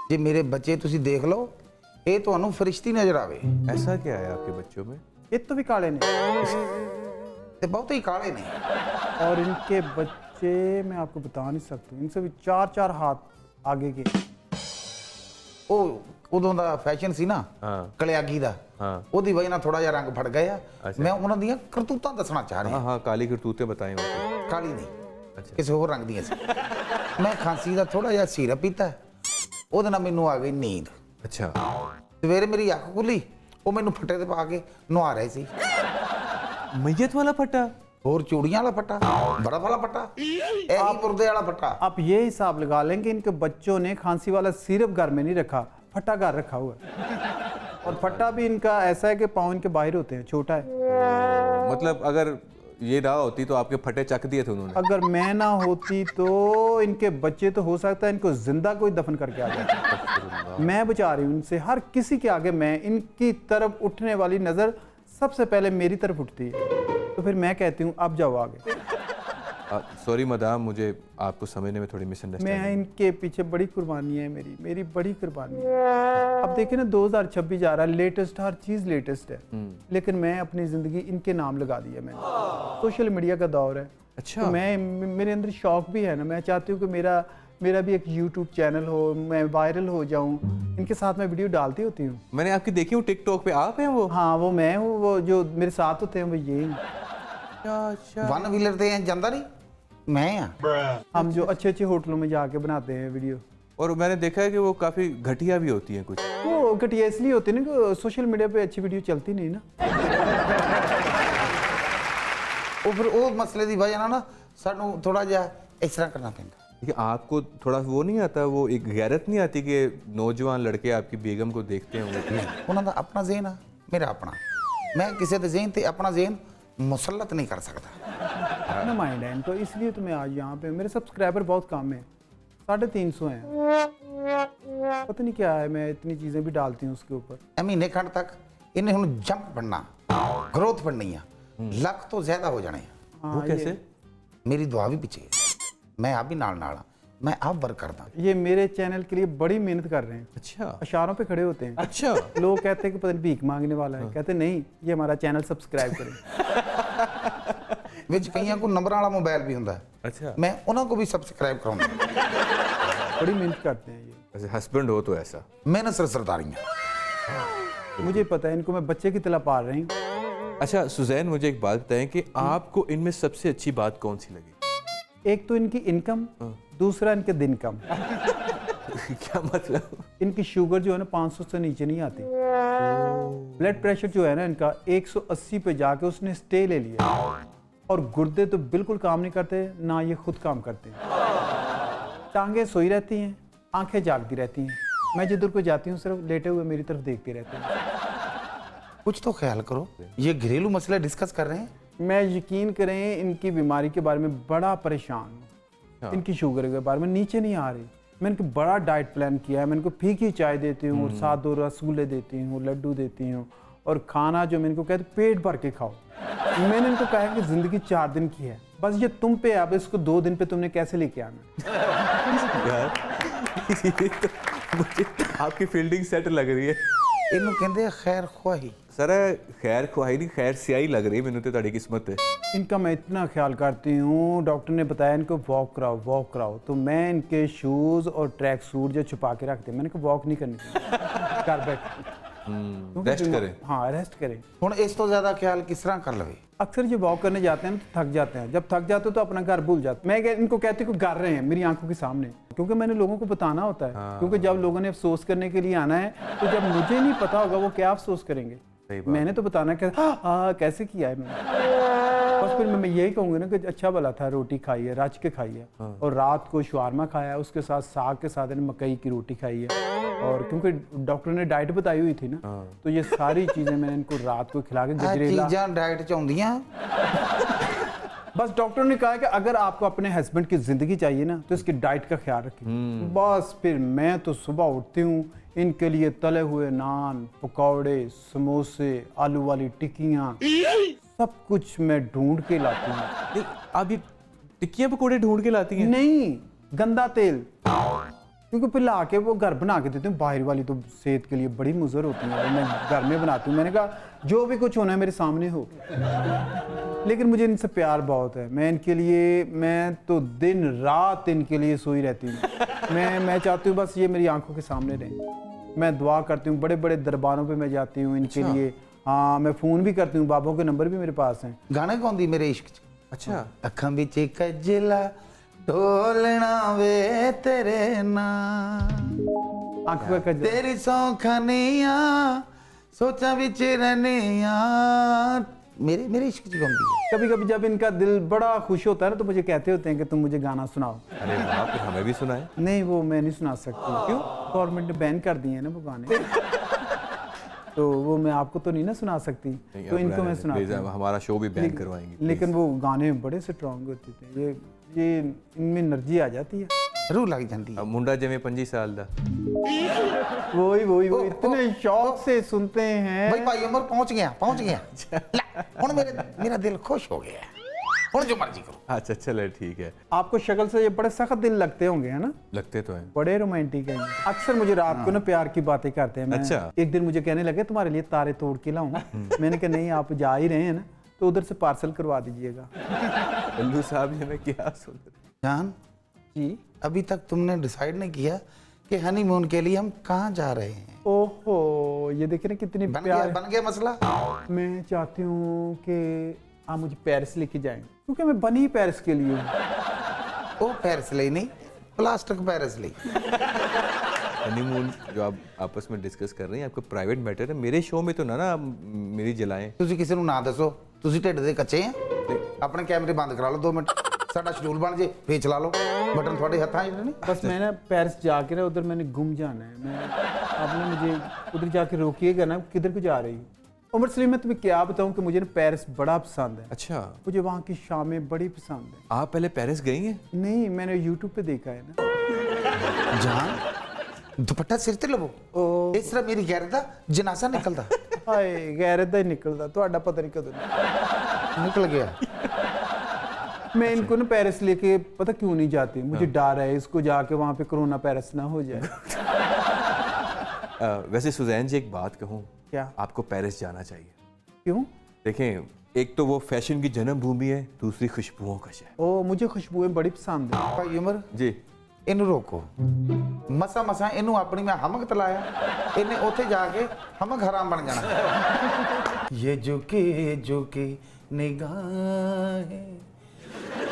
ਜੇ ਮੇਰੇ ਬੱਚੇ ਤੁਸੀਂ ਦੇਖ ਲਓ ਇਹ ਤੁਹਾਨੂੰ ਫਰਿਸ਼ਤੀ ਨਜ਼ਰ ਆਵੇ। ऐसा क्या है आपके बच्चों में? ये तो भी काले ने ਤੇ ਬਹੁਤੇ ਹੀ ਕਾਲੇ ਨੇ। और इनके बच्चे मैं आपको बता नहीं सकता, इनसे भी चार चार हाथ आगे के। ਉਹ ਉਦੋਂ ਦਾ ਫੈਸ਼ਨ ਸੀ ਨਾ हाँ ਕਲਿਆਗੀ ਦਾ, हाँ ਉਹਦੀ ਵਜ੍ਹਾ ਨਾਲ ਥੋੜਾ ਜਿਹਾ ਰੰਗ ਫੜ ਗਏ ਆ। ਅੱਛਾ। ਮੈਂ ਉਹਨਾਂ ਦੀਆਂ ਕਰਤੂਤਾਂ ਦੱਸਣਾ ਚਾਹ ਰਿਹਾ। हाँ हाँ, काली करतूतें बताएं उनको। ਕਾਲੀ ਨਹੀਂ, अच्छा, ਕਿਸੇ ਹੋਰ ਰੰਗ ਦੀਆਂ ਸੀ। ਮੈਂ ਖਾਂਸੀ ਦਾ ਥੋੜਾ ਜਿਹਾ ਸੀਰਪ ਪੀਤਾ, ਉਹਦੇ ਨਾਲ ਮੈਨੂੰ ਆ ਗਈ ਨੀਂਦ। अच्छा, ਸਵੇਰੇ ਮੇਰੀ ਅੱਖ ਖੁੱਲੀ, ਉਹ ਮੈਨੂੰ ਫੱਟੇ ਤੇ ਪਾ ਕੇ ਨਵਾ ਰਹੇ ਸੀ। मैयत वाला फटा? ਹੋਰ ਚੂੜੀਆਂ ਵਾਲਾ ਫੱਟਾ, ਬਰਫ ਵਾਲਾ ਫੱਟਾ, ਇਹੀ ਮੁਰਦੇ वाला फट्टा। आप ये हिसाब लगा लें कि इनके बच्चों ने खांसी वाला सिर्फ घर में नहीं रखा, फट्टा घर रखा हुआ है। और फट्टा भी इनका ऐसा है कि पाँव इनके बाहर होते हैं, छोटा है। मतलब अगर ये ना होती तो आपके फटे चक दिए थे उन्होंने। अगर मैं ना होती तो इनके बच्चे तो हो सकता है इनको जिंदा कोई दफन करके आ जाता। मैं बचा रही हूँ इनसे, हर किसी के आगे मैं, इनकी तरफ उठने वाली नज़र सबसे पहले मेरी तरफ उठती है, तो फिर मैं कहती हूँ अब जाओ आगे। सॉरी मदाम, मुझे आपको समझने में थोड़ी मैं मिसअंडरस्टैंडिंग। इनके पीछे बड़ी कुर्बानी है, मेरी बड़ी कुर्बानी है। अब देखिए ना 2026 जा रहा है, लेटेस्ट हर चीज़ लेटेस्ट है, लेकिन मैं अपनी ज़िंदगी इनके नाम लगा दी है मैंने। सोशल मीडिया का दौर है, अच्छा। तो मैं मेरे अंदर शौक भी है ना, मैं चाहती हूँ कि मेरा भी एक यूट्यूब चैनल हो, मैं वायरल हो जाऊँ। इनके साथ मैं वीडियो डालती होती हूँ। मैंने आपकी देखी हूँ टिकटॉक पे, आप हैं वो? हाँ वो मैं हूँ, वो जो मेरे साथ होते हैं वो ये हैं। अच्छा, ਵਨ ਵੀਲਰ ਤੇ ਐਂ ਜਾਂਦਾ ਨਹੀਂ, ਮੈਂ ਆ। हम जो अच्छे अच्छे होटलों में जाके बनाते हैं वीडियो, और मैंने देखा है कि वो काफ़ी घटिया भी होती हैं कुछ। वो घटिया इसलिए होती है ना कि सोशल मीडिया पे अच्छी वीडियो चलती नहीं ना। ਉਹ ਫਿਰ ਉਹ ਮਸਲੇ ਦੀ ਵਜ੍ਹਾ ਨਾਲ ਨਾ ਸਾਨੂੰ ਥੋੜਾ ਜਿਹਾ ਇਸ ਤਰ੍ਹਾਂ ਕਰਨਾ ਪੈਂਦਾ। देखिए, आपको थोड़ा वो नहीं आता, वो एक गैरत नहीं आती कि नौजवान लड़के आपकी बेगम को देखते हैं वो? ਉਹਨਾਂ ਦਾ ਆਪਣਾ ਜ਼ੇਨ ਆ, ਮੇਰਾ ਆਪਣਾ। ਮੈਂ ਕਿਸੇ ਦੇ ਜ਼ੇਨ ਤੇ ਆਪਣਾ ਜ਼ੇਨ ਮੁਸਲਤ नहीं कर सकता। अपना माइंड है इनको, इसलिए तो मैं आज यहाँ पे, मेरे सब्सक्राइबर बहुत कम है, 350 हैं। पता नहीं क्या है, मैं इतनी चीज़ें भी डालती हूँ उसके ऊपर। ਇਹ ਮਹੀਨੇ ਖੰਡ ਤੱਕ ਇਹਨੇ ਹੁਣ ਜੰਪ ਬਣਨਾ, ਗਰੋਥ ਬਣਨੀ ਆ, ਲੱਖ ਤੋਂ ਜ਼ਿਆਦਾ ਹੋ ਜਾਣੇ ਆ। वो कैसे? ਮੇਰੀ ਦੁਆ ਵੀ ਪਿੱਛੇ ਹੈ, मैं आप भी नाल आ, मैं आप वर्क करता। ये मेरे चैनल के लिए बड़ी मेहनत कर रहे हैं, अच्छा अशारों पे खड़े होते हैं। अच्छा, लोग कहते हैं कि पता नहीं भीख मांगने वाला है, कहते नहीं ये हमारा चैनल सब्सक्राइब करें। ਵਿੱਚ ਕਈਆਂ ਕੋ ਨੰਬਰ ਵਾਲਾ ਮੋਬਾਈਲ ਵੀ ਹੁੰਦਾ, अच्छा। मैं ਉਹਨਾਂ को भी सब्सक्राइब कराऊंगा। बड़ी मेहनत करते हैं ये, वैसे हस्बैंड हो तो ऐसा। मेहनत से सरदारियाँ। मुझे पता है इनको मैं बच्चे की तरह पाल रही हूँ। अच्छा सुजैन, मुझे एक बात बताएं कि आपको इनमें सबसे अच्छी बात कौन सी लगी? एक तो इनकी इनकम, दूसरा इनके दिन कम। क्या मतलब? इनकी शुगर जो है ना 500 से नीचे नहीं आती। ब्लड प्रेशर जो है ना इनका 180 पे जाके उसने स्टे ले लिया। और गुर्दे तो बिल्कुल काम नहीं करते, ना ये खुद काम करते। टांगे सोई रहती हैं, आंखें जागती रहती हैं। मैं जिधर को जाती हूँ सिर्फ लेटे हुए मेरी तरफ देखते रहते हैं। कुछ तो ख्याल करो, ये घरेलू मसले डिस्कस कर रहे हैं। मैं यकीन करें इनकी बीमारी के बारे में बड़ा परेशान हूँ। इनकी शुगर के बारे में नीचे नहीं आ रही। मैं इनको बड़ा डाइट प्लान किया है। मैं इनको फीकी चाय देती हूँ और साथ 2 रसगुल्ले देती हूँ, लड्डू देती हूँ, और खाना जो मैं इनको कहती हूँ पेट भर के खाओ। मैंने इनको कहा है कि ज़िंदगी 4 दिन की है, बस ये तुम पे। अब इसको 2 दिन पे तुमने कैसे लेके आना। यार ये तो मुझे आपकी फील्डिंग सेट लग रही है। ਇਹਨੂੰ ਕਹਿੰਦੇ ਆ ਖੈਰ ਖੁਆਹੀ। सर खैर खुआई नहीं, खैर स्याही लग रही है मैंने तो ਤੁਹਾਡੀ किस्मत है। इनका मैं इतना ख्याल करती हूँ, डॉक्टर ने बताया इनको वॉक कराओ वॉक कराओ, तो मैं इनके शूज़ और ट्रैक सूट जो छुपा के रखते हैं, मैंने कहा वॉक नहीं करनी घर बैठ रेस्ट करें। हाँ रेस्ट करें। ਹੁਣ ਇਸ ਤੋਂ ਜ਼ਿਆਦਾ ਖਿਆਲ ਕਿਸ ਤਰ੍ਹਾਂ ਕਰ ਲਵੇ? अक्सर जो वॉक करने जाते हैं ना तो थक जाते हैं। जब थक जाते हो तो अपना घर भूल जाते। इनको कहती हूँ कर रहे हैं मेरी आंखों के सामने, क्योंकि मैंने लोगों को बताना होता है। क्योंकि जब लोगों ने अफसोस करने के लिए आना है, तो जब मुझे नहीं पता होगा वो क्या अफसोस करेंगे। मैंने तो बताना कि कैसे किया है मैंने। बस फिर मैं यही कहूँगा ना कि अच्छा भला था, रोटी खाई है, रच के खाई है, और रात को शवारमा खाया, उसके साथ साग के साथ मकई की रोटी खाई है। और क्योंकि डॉक्टर ने डाइट बताई हुई थी ना, तो ये सारी चीज़ें मैंने इनको रात को खिला के ਇਹ गजरेला। ਚੀਜ਼ਾਂ ਡਾਈਟ ਚ ਆਉਂਦੀਆਂ। बस डॉक्टर ने कहा कि अगर आपको अपने हस्बैंड की ज़िंदगी चाहिए ना तो इसकी डाइट का ख्याल रखिए। बस फिर मैं तो सुबह उठती हूँ, इनके लिए तले हुए नान, पकौड़े, समोसे, आलू वाली टिक्कियाँ, सब कुछ मैं ढूंढ के लाती हूँ। नहीं, आप ये टिक्कियाँ पकौड़े ढूंढ के लाती हैं? नहीं, गंदा तेल, क्योंकि फिर ला के वो घर बना के देते हैं। बाहर वाली तो सेहत के लिए बड़ी मुज़र होती है, और मैं घर में बनाती हूँ। मैंने कहा जो भी कुछ होना है मेरे सामने हो। लेकिन मुझे इनसे प्यार बहुत है। मैं इनके लिए, मैं तो दिन रात इनके लिए सोई रहती हूँ। मैं चाहती हूँ बस ये मेरी आंखों के सामने रहें। मैं दुआ करती हूँ, बड़े बड़े दरबारों पे मैं जाती हूँ इनके लिए। हाँ, मैं फ़ोन भी करती हूँ, बाबों के नंबर भी मेरे पास हैं। ਗਾਣੇ ਗਾਉਂਦੀ ਮੇਰੇ ਇਸ਼ਕ ਚ। अच्छा, ਅੱਖਾਂ ਵਿੱਚ ਕਜਲਾ ਢੋਲਣਾ ਵੇ ਤੇਰੇ ਨਾਂ, आंखों का ਤੇਰੀ ਸੌਖਣੀਆਂ ਸੋਚਾਂ ਵਿੱਚ ਰਹਿਨੀਆਂ। मेरे इश्क च गाਉਂਦੀ है। कभी कभी जब इनका दिल बड़ा खुश होता है ना, तो मुझे कहते होते हैं कि तुम मुझे गाना सुनाओ। अरे वाह, फिर हमें भी सुनाए। नहीं, वो मैं नहीं सुना सकती। क्यों? गवर्नमेंट ने बैन कर दिए हैं ना वो गाने। तो वो मैं आपको तो नहीं ना सुना सकती, तो इनको मैं सुनाती हूँ। हमारा शो भी बैन करवाएंगे। लेकिन वो गाने बड़े स्ट्रॉन्ग होते थे। ये इनमें एनर्जी आ जाती है। रूह लग जाती है। मुंडा जिमें 25 साल दा। वही इतने शौक से सुनते हैं। भाई भाई उमर पहुंच गया। ले, हुण मेरा दिल खुश हो गया। हुण जो मर्जी करो। अच्छा चले ठीक है। आपको शक्ल से ये बड़े सख्त दिल लगते होंगे, है ना? लगते तो हैं। बड़े रोमांटिक हैं। अक्सर मुझे रात को ना प्यार की बातें करते हैं। अच्छा। एक दिन मुझे कहने लगे तुम्हारे लिए तारे तोड़ के लाऊं। मैंने कहा नहीं, आप जा ही रहे हैं ना, तो उधर से पार्सल करवा दीजिएगा। अल्लू साहब ये मैं क्या सुन रही। जान जी, अभी तक तुमने डिसाइड नहीं किया कि हनीमून के लिए हम कहाँ जा रहे हैं। ओहो, ये देखिए ना कितनी प्यार। बन गया मसला। मैं चाहती हूँ कि आप मुझे पेरिस लेके जाएं, क्योंकि मैं बनी ही पेरिस के लिए हूँ। ओ पेरिस ले नहीं, प्लास्टिक पेरिस ले। हनीमून जो आप आपस में डिस्कस कर रहे हैं आपका प्राइवेट मैटर है। मेरे शो में तो ना आप मेरी जलाएं। ਤੁਸੀਂ ਕਿਸੇ ਨੂੰ ਨਾ ਦੱਸੋ, ਤੁਸੀਂ ਢਿੱਡ ਦੇ ਕੱਚੇ ਆ। ਆਪਣੇ ਕੈਮਰੇ ਬੰਦ ਕਰਾ ਲਓ 2 ਮਿੰਟ, ਸਾਡਾ ਸ਼ਡਿਊਲ ਬਣ ਜੇ, ਫੇਰ ਚਲਾ ਲਓ। बटन थोड़े हाथ नहीं। बस मैं ना पेरिस जाके ना उधर मैंने गुम जाना है। मैं आपने मुझे उधर जाके रोकिएगा ना, किधर को जा रही है। उमर सलीम, मैं तुम्हें क्या बताऊं कि मुझे ना पेरिस बड़ा पसंद है। अच्छा, मुझे वहाँ की शामें बड़ी पसंद है। आप पहले पेरिस गई हैं? नहीं, मैंने यूट्यूब पे देखा है ना। जान दुपट्टा सिर ते लवो, इस तरह मेरी गैरत दा जनाजा निकलदा। हाय, गैरत दा ही निकलदा, ਤੁਹਾਡਾ पता नहीं कदों निकल गया। मैं इनको ना पेरिस लेके पता क्यों नहीं जाती, मुझे डर है इसको जाके वहाँ पे कोरोना पेरिस ना हो जाए। वैसे सुजैन जी एक बात कहूँ, क्या? आपको पेरिस जाना चाहिए। क्यों? देखें, एक तो वो फैशन की जन्मभूमि है, दूसरी खुशबुओं का शहर। ओ, मुझे खुशबुएं बड़ी पसंद है। भाई उमर जी, ਇਹਨੂੰ ਰੋਕੋ। ਮਸਾ ਇਹਨੂੰ ਆਪਣੀ ਮੈਂ ਹਮਕ ਤਲਾਇਆ, ਇਹਨੇ ਉੱਥੇ ਜਾ ਕੇ ਹਮਕ ਹਰਾਮ ਬਣ ਜਾਣਾ। ये झुकी निगाहें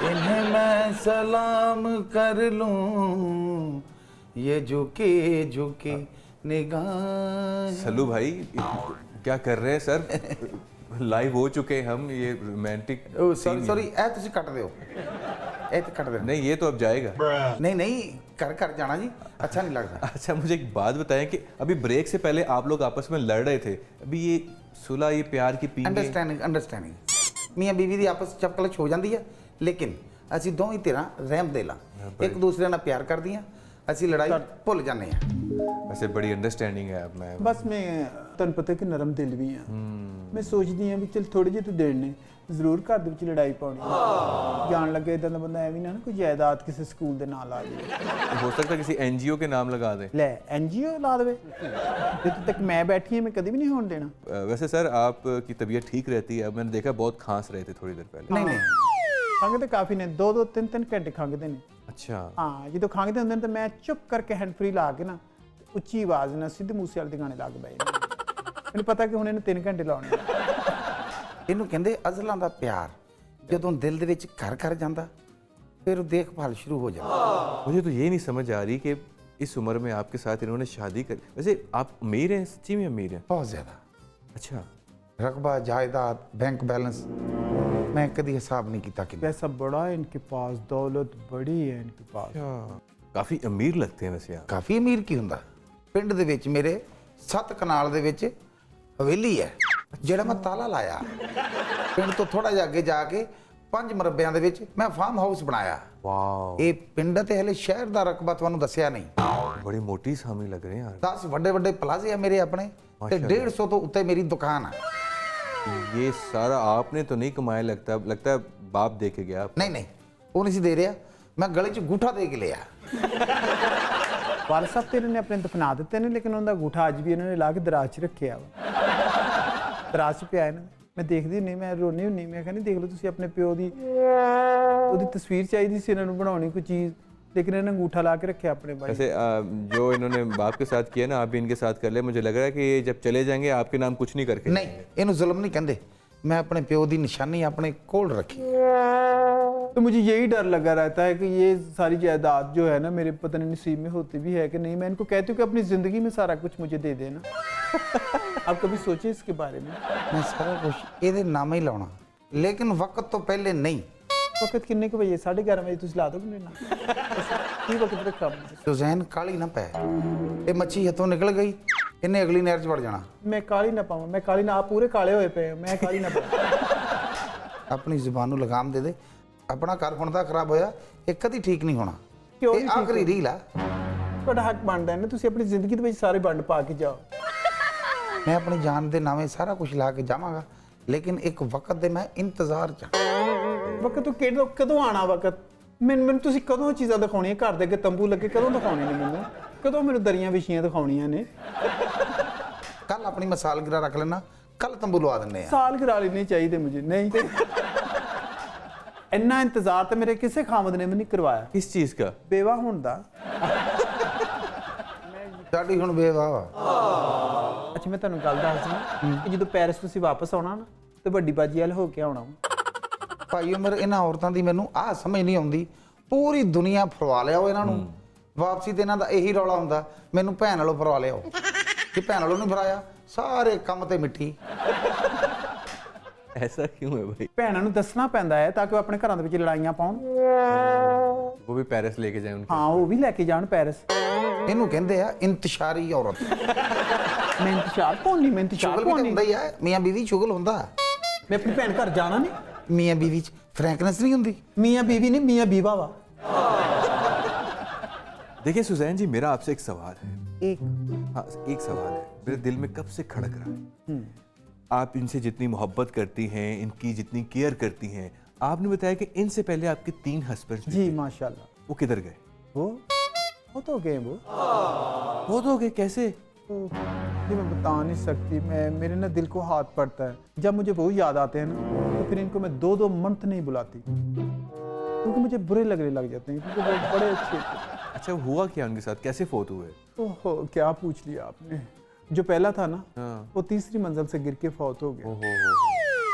इन्हें मैं सलाम कर लूं, ये झुकी निगाहें। सल्लू भाई क्या कर रहे हैं सर? लाइव हो चुके हैं हम, ये रोमांटिक सॉरी ਇਹ ਤੁਸੀਂ ਕੱਟ ਦਿਓ, ਇਹ ਤੇ ਕੱਟ ਦਿਓ। नहीं, ये तो अब जाएगा। नहीं नहीं, घर जाना जी, अच्छा नहीं लगता। अच्छा, मुझे एक बात बताएं कि अभी ब्रेक से पहले आप लोग आपस में लड़ रहे थे, अभी ये सुलह, ये प्यार की पींगे। ਅੰਡਰਸਟੈਂਡਿੰਗ ਮੀਆਂ ਬੀਵੀ ਦੀ ਆਪਸ ਚ ਚਪਕਲਚ ਹੋ ਜਾਂਦੀ ਹੈ, ਲੇਕਿਨ ਅਸੀਂ ਦੋਵੇਂ ਧਿਰਾਂ ਰਹਿਮ ਦੇ ਲਾਂ, ਇੱਕ ਦੂਸਰੇ ਨਾਲ ਪਿਆਰ ਕਰਦੀਆਂ, ਅਸੀਂ ਲੜਾਈ ਭੁੱਲ ਜਾਂਦੇ ਹਾਂ। वैसे बड़ी अंडरस्टैंडिंग है अब मैं। बस मैं ਤੈਨੂੰ ਪਤਾ ਕਿ ਨਰਮ ਦਿਲ ਵੀ ਆ, ਮੈਂ ਸੋਚਦੀ ਆ ਵੀ ਚਲ ਥੋੜੇ ਜਿਹੇ ਤੂੰ ਦੇਣ ਨੇ ਜ਼ਰੂਰ ਘਰ ਦੇ ਵਿੱਚ ਲੜਾਈ ਪਾਉਣੀ ਜਾਣ ਲੱਗੇ, ਇਦਾਂ ਦਾ ਬੰਦਾ ਐਵੇਂ ਨਾ ਕੋਈ ਜਾਇਦਾਦ ਕਿਸੇ ਸਕੂਲ ਦੇ ਨਾਲ ਆ ਜਾਵੇ। हो सकता है किसी एनजीओ के नाम लगा दें। ਲੈ ਐਨਜੀਓ ਲਾ ਦੇਵੇ, ਜਿੱਥੇ ਤੱਕ ਮੈਂ ਬੈਠੀ ਹਾਂ ਮੈਂ ਕਦੀ ਵੀ ਨਹੀਂ ਹੋਣ ਦੇਣਾ। वैसे सर आपकी तबीयत ठीक रहती है? मैंने देखा बहुत खांस रहे थे थोड़ी देर पहले। ਨਹੀਂ ਖੰਘਦੇ ਕਾਫੀ ਨੇ, 2-2 3-3 ਘੰਟੇ ਖੰਘਦੇ ਨੇ। अच्छा, ਹਾਂ, ਜਦੋਂ ਖੰਘਦੇ ਹੁੰਦੇ ਨੇ ਤਾਂ ਮੈਂ ਚੁੱਪ ਕਰਕੇ ਹੈਂਡ ਫ੍ਰੀ ਲਾ ਕੇ ਨਾ ਉੱਚੀ ਆਵਾਜ਼ ਨਾਲ ਸਿੱਧੂ ਮੂਸੇ ਵਾਲੇ ਦੇ ਗਾਣੇ ਲਾ ਕੇ ਬਹਿ ਜਾਂਦਾ। ਮੈਨੂੰ ਪਤਾ ਕਿ ਹੁਣ ਇਹਨੂੰ 3 ਘੰਟੇ ਲਾਉਣੇ ਆ। ਇਹਨੂੰ ਕਹਿੰਦੇ ਅਜ਼ਲਾਂ ਦਾ ਪਿਆਰ, ਜਦੋਂ ਦਿਲ ਦੇ ਵਿੱਚ ਘਰ ਜਾਂਦਾ ਫਿਰ ਦੇਖਭਾਲ ਸ਼ੁਰੂ ਹੋ ਜਾਂਦੀ। मुझे तो ये नहीं समझ आ रही कि इस उम्र में आपके साथ इन्होंने शादी कर। वैसे आप अमीर हैं, सच्ची में अमीर हैं? ਬਹੁਤ ਜ਼ਿਆਦਾ अच्छा, रकबा जायदाद बैंक बैलेंस मैं कभी हिसाब नहीं किया कि पैसा बड़ा है इनके पास, दौलत बड़ी है इनके पास। काफी अमीर लगते हैं वैसे आप। ਕਾਫੀ ਅਮੀਰ ਕੀ ਹੁੰਦਾ। ਪਿੰਡ ਦੇ ਵਿੱਚ ਮੇਰੇ 7 ਕਨਾਲ ਦੇ ਵਿੱਚ ਹਵੇਲੀ ਹੈ, ਜਿਹੜਾ ਮੈਂ ਤਾਲਾ ਲਾਇਆ। ਪਿੰਡ ਤੋਂ ਥੋੜਾ ਜਿਹਾ ਅੱਗੇ ਜਾ ਕੇ 5 ਮਰਬਿਆਂ ਦੇ ਵਿੱਚ ਮੈਂ ਫਾਰਮ ਹਾਊਸ ਬਣਾਇਆ। वाह, ਇਹ ਪਿੰਡ ਤੇ ਹਲੇ ਸ਼ਹਿਰ ਦਾ ਰਕਬਾ ਤੁਹਾਨੂੰ ਦੱਸਿਆ ਨਹੀਂ। बड़ी मोटी सामी लग रहे हैं यार। 10 ਵੱਡੇ ਵੱਡੇ ਪਲਾਜ਼ੇ ਆ ਮੇਰੇ ਆਪਣੇ, ਤੇ 150 ਤੋਂ ਉੱਤੇ ਮੇਰੀ ਦੁਕਾਨ ਆ। ये सारा आपने तो नहीं कमाया, लगता है बाप दे के गया। ਨਹੀਂ ਨਹੀਂ, ਉਹ ਨਹੀਂ ਸੀ ਦੇ ਰਿਹਾ, ਮੈਂ ਗਲੇ 'ਚ ਗੂਠਾ ਦੇ ਕੇ ਲਿਆ। ਵਾਰਸ ਸਾਹਿਬ ਤੇ ਇਹਨਾਂ ਨੇ ਆਪਣੇ ਦਫਨਾ ਦਿੱਤੇ ਨੇ, ਲੇਕਿਨ ਉਹਦਾ ਅੰਗੂਠਾ ਅੱਜ ਵੀ ਇਹਨਾਂ ਨੇ ਲਾ ਕੇ ਦਰਾਜ 'ਚ ਰੱਖਿਆ ਵਾ। ਦਰਾਜ 'ਚ ਪਿਆ ਇਹਨਾਂ ਦੇ। ਮੈਂ ਦੇਖਦੀ ਹੁੰਦੀ, ਮੈਂ ਰੋਣੀ ਹੁੰਦੀ, ਮੈਂ ਕਹਿੰਦੀ ਦੇਖ ਲਓ ਤੁਸੀਂ ਆਪਣੇ ਪਿਓ ਦੀ ਉਹਦੀ ਤਸਵੀਰ ਚਾਹੀਦੀ ਸੀ ਇਹਨਾਂ ਨੂੰ ਬਣਾਉਣੀ ਕੋਈ ਚੀਜ਼, लेकिन इन्होंने अंगूठा ला के रखे अपने भाई। वैसे जो इन्होंने बाप के साथ किया ना, आप भी इनके साथ कर ले। मुझे लग रहा है कि ये जब चले जाएंगे आपके नाम कुछ नहीं करके नहीं, ਇਹਨੂੰ ਜ਼ੁਲਮ नहीं ਕਹਿੰਦੇ। मैं अपने प्यो ਦੀ ਨਿਸ਼ਾਨੀ ਆਪਣੇ ਕੋਲ ਰੱਖੀ। तो मुझे यही डर लगा रहता है कि ये सारी जायदाद जो है ना मेरे पता नहीं नसीब में होती भी है कि नहीं। मैं इनको कहती हूँ कि अपनी ज़िंदगी में सारा कुछ मुझे दे देना। आप कभी सोचे इसके बारे में? मैं सारा कुछ ਇਹਦੇ ਨਾਮ ਹੀ ਲਾਉਣਾ, लेकिन वक्त तो पहले नहीं। वक्त किन्ने को बजे? 11:30 बजे तुम ला दो मेरे नाम की वक्त रखा। ਸੁਜ਼ੈਨ ਕਾਲੀ ਨਾ ਪੈ, ਇਹ ਮੱਛੀ ਹੱਥੋਂ ਨਿਕਲ ਗਈ, ਇਹਨੇ ਅਗਲੀ ਨਹਿਰ 'ਚ ਵੜ ਜਾਣਾ। मैं काली ना पाऊँ, मैं काली ना, आप पूरे काले होए पे हैं, मैं काली ना पाऊँ। ਆਪਣੀ ਜ਼ੁਬਾਨ ਨੂੰ ਲਗਾਮ ਦੇ ਦੇ। ਆਪਣਾ ਘਰ ਹੁਣ ਤਾਂ ਖਰਾਬ ਹੋਇਆ, ਇਹ ਕਦੀ ਠੀਕ ਨਹੀਂ ਹੋਣਾ। ਕਿਉਂ ਇਹ ਨਹੀਂ ਠੀਕ ਆਖਰੀ ਰੀਲ ਆ। ਤੁਹਾਡਾ ਹੱਕ ਬਣਦਾ ਹੈ ਨਾ, ਤੁਸੀਂ ਆਪਣੀ ਜ਼ਿੰਦਗੀ ਦੇ ਵਿੱਚ ਸਾਰੇ ਵੰਡ ਪਾ ਕੇ ਜਾਓ। ਮੈਂ ਆਪਣੀ ਜਾਨ ਦੇ ਨਾਵੇਂ ਸਾਰਾ ਕੁਝ ਲਾ ਕੇ ਜਾਵਾਂਗਾ, ਲੇਕਿਨ ਇੱਕ ਵਕਤ ਦੇ ਮੈਂ ਇੰਤਜ਼ਾਰ 'ਚ ਹਾਂ। ਵਕਤ ਤੋਂ ਕਦੋਂ ਆਣਾ ਵਕਤ? ਮੈਨੂੰ ਤੁਸੀਂ ਕਦੋਂ ਚੀਜ਼ਾਂ ਦਿਖਾਉਣੀਆਂ? ਘਰ ਦੇ ਅੱਗੇ ਤੰਬੂ ਲੱਗੇ ਕਦੋਂ ਦਿਖਾਉਣੇ ਨੇ ਮੈਨੂੰ? ਕਦੋਂ ਮੈਨੂੰ ਦਰੀਆਂ ਵਿਛੀਆਂ ਦਿਖਾਉਣੀਆਂ ਨੇ? ਕੱਲ ਆਪਣੀ ਮਿਸਾਲ ਗਿਰਾ ਰੱਖ ਲੈਣਾ, ਕੱਲ ਤੰਬੂ ਲਵਾ ਦਿੰਦੇ ਆ। ਸਾਲ ਗਿਰਾ ਲੈਣੇ ਚਾਹੀਦੇ ਮੁਝੇ, ਨਹੀਂ ਤੇ ਇੰਨਾ ਇੰਤਜ਼ਾਰ ਤਾਂ ਮੇਰੇ ਕਿਸੇ ਖਾਮਦ ਨੇ ਮੈਨੂੰ ਨਹੀਂ ਕਰਵਾਇਆ। किस चीज का? ਬੇਵਾ ਹੋਣ ਦਾ। ਸਾਡੀ ਹੁਣ ਬੇਵਾਹ ਵਾ। ਅੱਛਾ ਮੈਂ ਤੁਹਾਨੂੰ ਗੱਲ ਦੱਸਦਾ ਕਿ ਜਦੋਂ ਪੈਰਿਸ ਤੁਸੀਂ ਵਾਪਸ ਆਉਣਾ ਨਾ ਤੇ ਵੱਡੀ ਬਾਜੀ ਵਾਲ ਹੋ ਕੇ ਆਉਣਾ। ਭਾਈ ਉਮਰ ਇਹਨਾਂ ਔਰਤਾਂ ਦੀ ਮੈਨੂੰ ਆਹ ਸਮਝ ਨਹੀਂ ਆਉਂਦੀ, ਪੂਰੀ ਦੁਨੀਆ ਫਰਵਾ ਲਿਆਓ ਇਹਨਾਂ ਨੂੰ। ਵਾਪਸੀ ਤੇ ਇਹਨਾਂ ਦਾ ਇਹੀ ਰੌਲਾ ਹੁੰਦਾ, ਮੈਨੂੰ ਭੈਣ ਵਾਲੋਂ ਫਰਵਾ ਲਿਆਓ। ਜੇ ਭੈਣ ਵਾਲੋਂ ਨਹੀਂ ਫਰਾਇਆ, ਸਾਰੇ ਕੰਮ ਤੇ ਮਿੱਠੀ। ऐसा क्यों है भाई? ਭੈਣਾਂ ਨੂੰ ਦੱਸਣਾ ਪੈਂਦਾ ਹੈ ਤਾਂ ਕਿ ਉਹ ਆਪਣੇ ਘਰਾਂ ਦੇ ਵਿੱਚ ਲੜਾਈਆਂ ਪਾਉਣ। वो भी पेरिस लेके जाए उनके। ਹਾਂ ਉਹ ਵੀ ਲੈ ਕੇ ਜਾਣ ਪੈਰਿਸ। ਇਹਨੂੰ ਕਹਿੰਦੇ ਆ ਇੰਤਸ਼ਾਰੀ ਔਰਤ। ਮੈਂ ਇੰਤਜ਼ਾਰ ਪਾਉਣੀ, ਮੈਂ ਇੰਤਜ਼ਾਰ ਸ਼ੁਗਲ ਵੀ ਤਾਂ ਪਾਉਣੀ। ਹੁੰਦਾ ਹੀ ਆ, ਮੀਆਂ ਬੀਵੀ ਸ਼ੁਗਲ ਹੁੰਦਾ। ਮੈਂ ਆਪਣੀ ਭੈਣ ਘਰ ਜਾਣਾ ਨਹੀਂ। ਮੀਆਂ ਬੀਵੀ 'ਚ ਫਰੈਂਕਨੈਸ ਨਹੀਂ ਹੁੰਦੀ। ਮੀਆਂ ਬੀਵੀ ਨਹੀਂ, ਮੀਆਂ ਬੀਵਾ ਵਾ। देखिए सुजैन जी, मेरा आपसे एक सवाल है। एक हाँ, एक सवाल है मेरे दिल में कब से खड़क रहा है। आप इनसे जितनी मोहब्बत करती हैं, इनकी जितनी केयर करती हैं, आपने बताया कि इनसे पहले आपके 3 हस्बैंड जी माशाल्लाह। वो किधर गए? वो तो गए वो तो हो गए कैसे? ये मैं बता नहीं सकती। मैं मेरे ना दिल को हाथ पड़ता है जब मुझे वो याद आते हैं ना, तो फिर इनको मैं 2-2 मंथ नहीं बुलाती क्योंकि मुझे बुरे लगने लग जाते हैं, क्योंकि वो बड़े अच्छे थे। अच्छा, हुआ क्या उनके साथ? कैसे फोत हुए? ओहो क्या पूछ लिया आपने। जो पहला था ना हाँ। वो 3री मंजिल से गिर के फौत हो गया।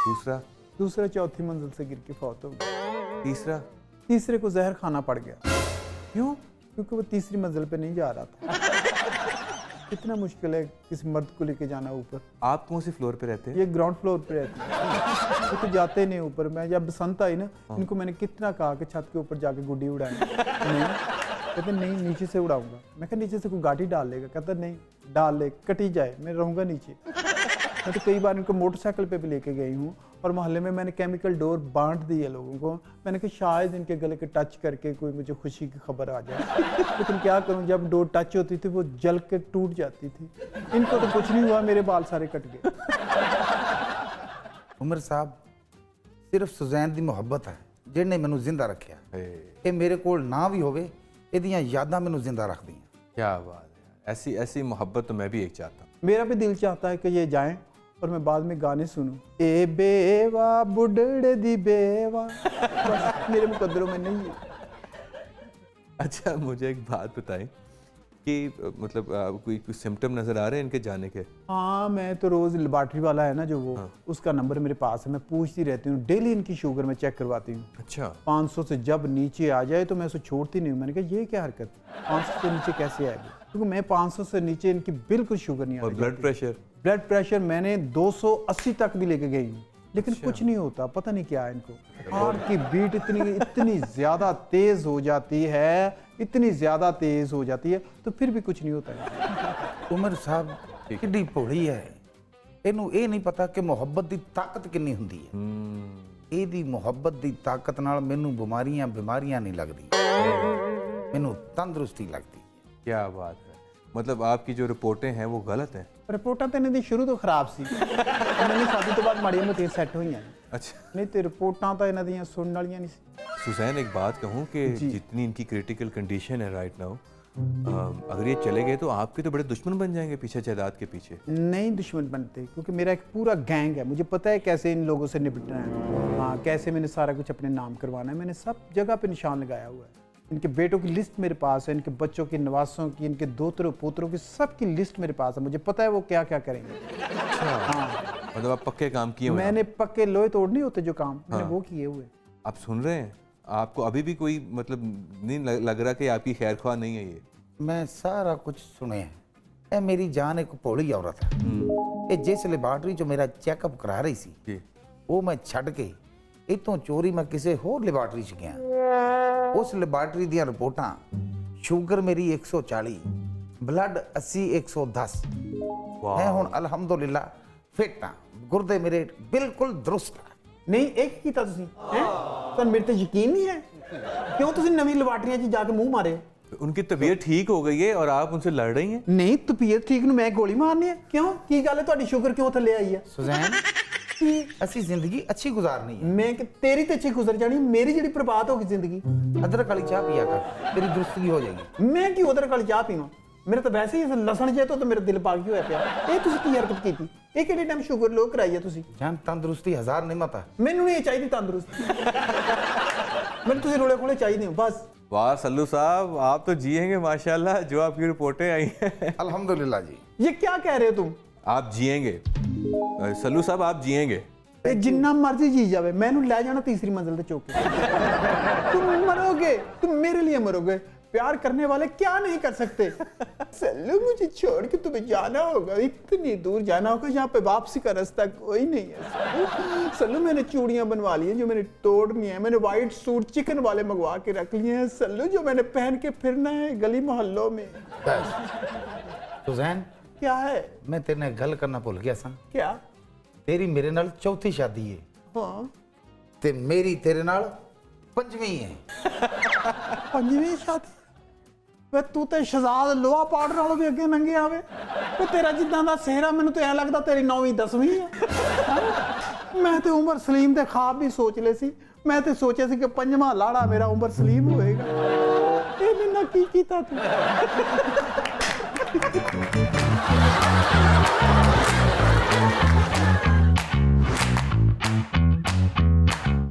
दूसरा? दूसरा 4थी मंजिल से गिर के फौत हो गया। तीसरा? तीसरे को जहर खाना पड़ गया। क्यों? क्योंकि वो 3री मंजिल पे नहीं जा रहा था। कितना मुश्किल है किसी मर्द को लेके जाना ऊपर। आप कौन से फ्लोर पे रहते हैं? ये ग्राउंड फ्लोर पे रहती है, वो तो जाते नहीं ऊपर। मैं जब बसंत आई ना, इनको मैंने कितना कहा कि छत के ऊपर जाके गुड्डी उड़ाएं, नहीं कहते नहीं नीचे से उड़ाऊंगा। मैं कहा नीचे से कोई गाड़ी डाल लेगा, कहता नहीं डाल ले, कटी जाए, मैं रहूँगा नीचे। मैं तो कई बार इनको मोटरसाइकिल पे भी लेके गई हूँ और मोहल्ले में मैंने केमिकल डोर बांट दी है लोगों को। मैंने कहा शायद इनके गले के टच करके कोई मुझे खुशी की खबर आ जाए, लेकिन क्या करूँ, जब डोर टच होती थी वो जल के टूट जाती थी। इनको तो कुछ नहीं हुआ, मेरे बाल सारे कट गए। उमर साहब सिर्फ सुजैन दी मुहब्बत है जिहने मैनू जिंदा रखिया। ये मेरे कोल ना भी होवे, इहदियां यादां मैनू जिंदा रखदियां। क्या बात है, ऐसी ऐसी मोहब्बत तो मैं भी एक चाहता हूँ। मेरा भी दिल चाहता है कि ये जाएं और मैं बाद में गाने सुनूं, ए बेवा बुढ़ड़े दी बेवा, बस मेरे मुकद्दरों में नहीं है। अच्छा मुझे एक बात बताएं कि मतलब कोई सिम्टम नज़र आ रहे हैं इनके जाने के? हाँ, मैं तो रोज़ लेबॉर्ट्री वाला है ना जो वो, उसका नंबर मेरे पास है, मैं पूछती रहती हूँ, डेली इनकी शुगर मैं चेक करवाती हूँ। अच्छा 500 से जब नीचे आ जाए तो मैं उसे छोड़ती नहीं हूँ। मैंने कहा ये क्या हरकत, 500 से नीचे कैसे आएगी, क्योंकि मैं 500 से नीचे इनकी बिल्कुल शुगर नहीं और आती। ब्लड प्रेशर मैंने 280 तक भी लेके गई हूँ, लेकिन कुछ नहीं होता, पता नहीं क्या है इनको। हार्ट की बीट इतनी ज़्यादा तेज़ हो जाती है, इतनी ज़्यादा तेज़ हो जाती है, तो फिर भी कुछ नहीं होता है। उमर साहब किड्डी भोली है, ਇਹਨੂੰ ਇਹ ਨਹੀਂ ਪਤਾ ਕਿ ਮੁਹੱਬਤ ਦੀ ਤਾਕਤ ਕਿੰਨੀ ਹੁੰਦੀ ਹੈ। ਇਹਦੀ ਮੁਹੱਬਤ ਦੀ ਤਾਕਤ ਨਾਲ ਮੈਨੂੰ ਬਿਮਾਰੀਆਂ ਨਹੀਂ ਲੱਗਦੀਆਂ, ਮੈਨੂੰ ਤੰਦਰੁਸਤੀ ਲੱਗਦੀ ਹੈ। क्या बात है, मतलब आपकी जो रिपोर्टें हैं वो गलत हैं? रिपोर्टां तो इन्हां दी शुरू तो खराब सी, मैंने शादी तो बाद माड़ियां मोटियां सैट होईयां, अच्छा नहीं तो रिपोर्टां तो इन्हां दियां सुनने वालियां नहीं सी। सुजैन एक बात कहूँ कि जितनी इनकी क्रिटिकल कंडीशन है राइट नाउ, अगर ये चले गए तो आपके तो बड़े दुश्मन बन जाएंगे पीछे जायदाद के पीछे। नहीं दुश्मन बनते, क्योंकि मेरा एक पूरा गैंग है, मुझे पता है कैसे इन लोगों से निपटना है। हाँ, कैसे मैंने सारा कुछ अपने नाम करवाना है, मैंने सब जगह पे निशान लगाया हुआ है। इनके बेटों की लिस्ट मेरे पास है, इनके बच्चों की, नवासों की, इनके दोतरों पोतरों की, सब की लिस्ट मेरे पास है। मुझे पता है वो क्या क्या करेंगे। हाँ मतलब आप पक्के काम किए हुए हैं? मैंने पक्के लोहे तोड़ नहीं होते जो काम, मैंने वो किए हुए। आप सुन रहे हैं, आपको अभी भी कोई मतलब नहीं लग रहा कि आपकी खैर ख्वाह नहीं है ये? मैं सारा कुछ सुने है। मेरी जान एक भोली औरत है। ये जिस लेबार्टरी चो मेरा चैकअप करा रही सी, जी वो मैं छड़ के इतों चोरी मैं किसी होर लेबार्टरी च गया। उस लेबार्टरी दी रिपोर्टां शुगर मेरी 140, ब्लड 80 110, मैं हुण अल्हम्दुलिल्लाह फिट हाँ, गुर्दे मेरे बिल्कुल दुरुस्त है। नहीं एक कीता तुसीं हैं, तुहानूं मेरे ते यकीन नहीं है? क्यों तुसीं नवीं लैबार्टरियां 'च जाके मूंह मारे? उनकी तबीयत ठीक हो गई है और आप उनसे लड़ रही हैं? नहीं तबीयत ठीक ਨੂੰ ਮੈਂ ਗੋਲੀ ਮਾਰਨੀ ਹੈ, ਕਿਉਂ ਕੀ ਗੱਲ ਹੈ, ਤੁਹਾਡੀ ਸ਼ੂਗਰ ਕਿਉਂ ਥੱਲੇ ਆਈ ਹੈ? सुजैन असी जिंदगी अच्छी गुजारनी है। ਮੈਂ ਕਿ ਤੇਰੀ ਤੇ ਅੱਛੀ ਗੁਜ਼ਰ ਜਾਣੀ, ਮੇਰੀ ਜਿਹੜੀ ਬਰਬਾਦ ਹੋ ਗਈ ਜ਼ਿੰਦਗੀ। अदरक वाली चाह पिया कर, तेरी दुरुस्तगी हो जाएगी। ਮੈਂ ਕੀ ਉਧਰ ਕਾਲੀ ਚਾਹ ਪੀਵਾਂ, ਮੇਰੇ ਤਾਂ ਵੈਸੇ ਹੀ ਲਸਣ ਜੇ ਤੋਂ ਮੇਰਾ ਦਿਲ ਪਾਗੀ ਹੋਇਆ ਪਿਆ। ਇਹ ਤੁਸੀਂ ਕੀ ਹਰਕਤ ਕੀਤੀ, ਇਹ ਕਿਹੜੇ ਟਾਈਮ ਸ਼ੂਗਰ ਲੋ ਕਰਾਈ ਹੈ ਤੁਸੀਂ? जान तंदुरुस्ती हजार नेमत है। ਮੈਨੂੰ ਨਹੀਂ ਇਹ ਚਾਹੀਦੀ ਤੰਦਰੁਸਤੀ, ਮੈਨੂੰ ਤੁਸੀਂ ਰੋਲੇ ਖੋਲੇ ਚਾਹੀਦੇ ਹੋ बस। वाह सल्लू साहब, आप तो जिएंगे माशाल्लाह, जो आपकी रिपोर्टें आई हैं। अल्हम्दुलिल्लाह जी। ये क्या कह रहे हो तुम? आप जिएंगे सल्लू साहब, आप जिएंगे। ਇਹ ਜਿੰਨਾ ਮਰਜ਼ੀ ਜੀ ਜਾਵੇ, ਮੈਨੂੰ ਲੈ ਜਾਣਾ तीसरी मंजिल पे चौक पे। तुम मरोगे, तुम मेरे लिए मरोगे। प्यार करने वाले क्या नहीं कर सकते। सल्लू मुझे छोड़ के तुम्हें जाना होगा, इतनी दूर जाना होगा जहाँ पे वापसी का रास्ता कोई नहीं है। सल्लू मैंने चूड़ियाँ बनवा ली हैं जो मैंने तोड़नी है, मैंने वाइट सूट चिकन वाले मंगवा के रख लिए हैं सल्लू, जो मैंने पहन के फिरना है गली मोहल्लों में। सुजैन क्या है? मैं तेरे नाल गल करना भुल गया सा। क्या? तेरी मेरे नाल चौथी शादी है हाँ, ते मेरी तेरे नाल पंजवीं है। पंजवीं शादी? वे तू तो शहजाद लोहा पाड़ नालों भी अगे नंगे आवे। वे तेरा जिद्दां दा सेहरा मैनूं तो ऐ लगदा तेरी 9वीं 10वीं है। मैं तो उमर सलीम दे ख्वाब भी सोच ले सी, मैं तो सोचा सी कि पंजवां लाड़ा मेरा उमर सलीम होएगा। ये मैनूं की कीता तू?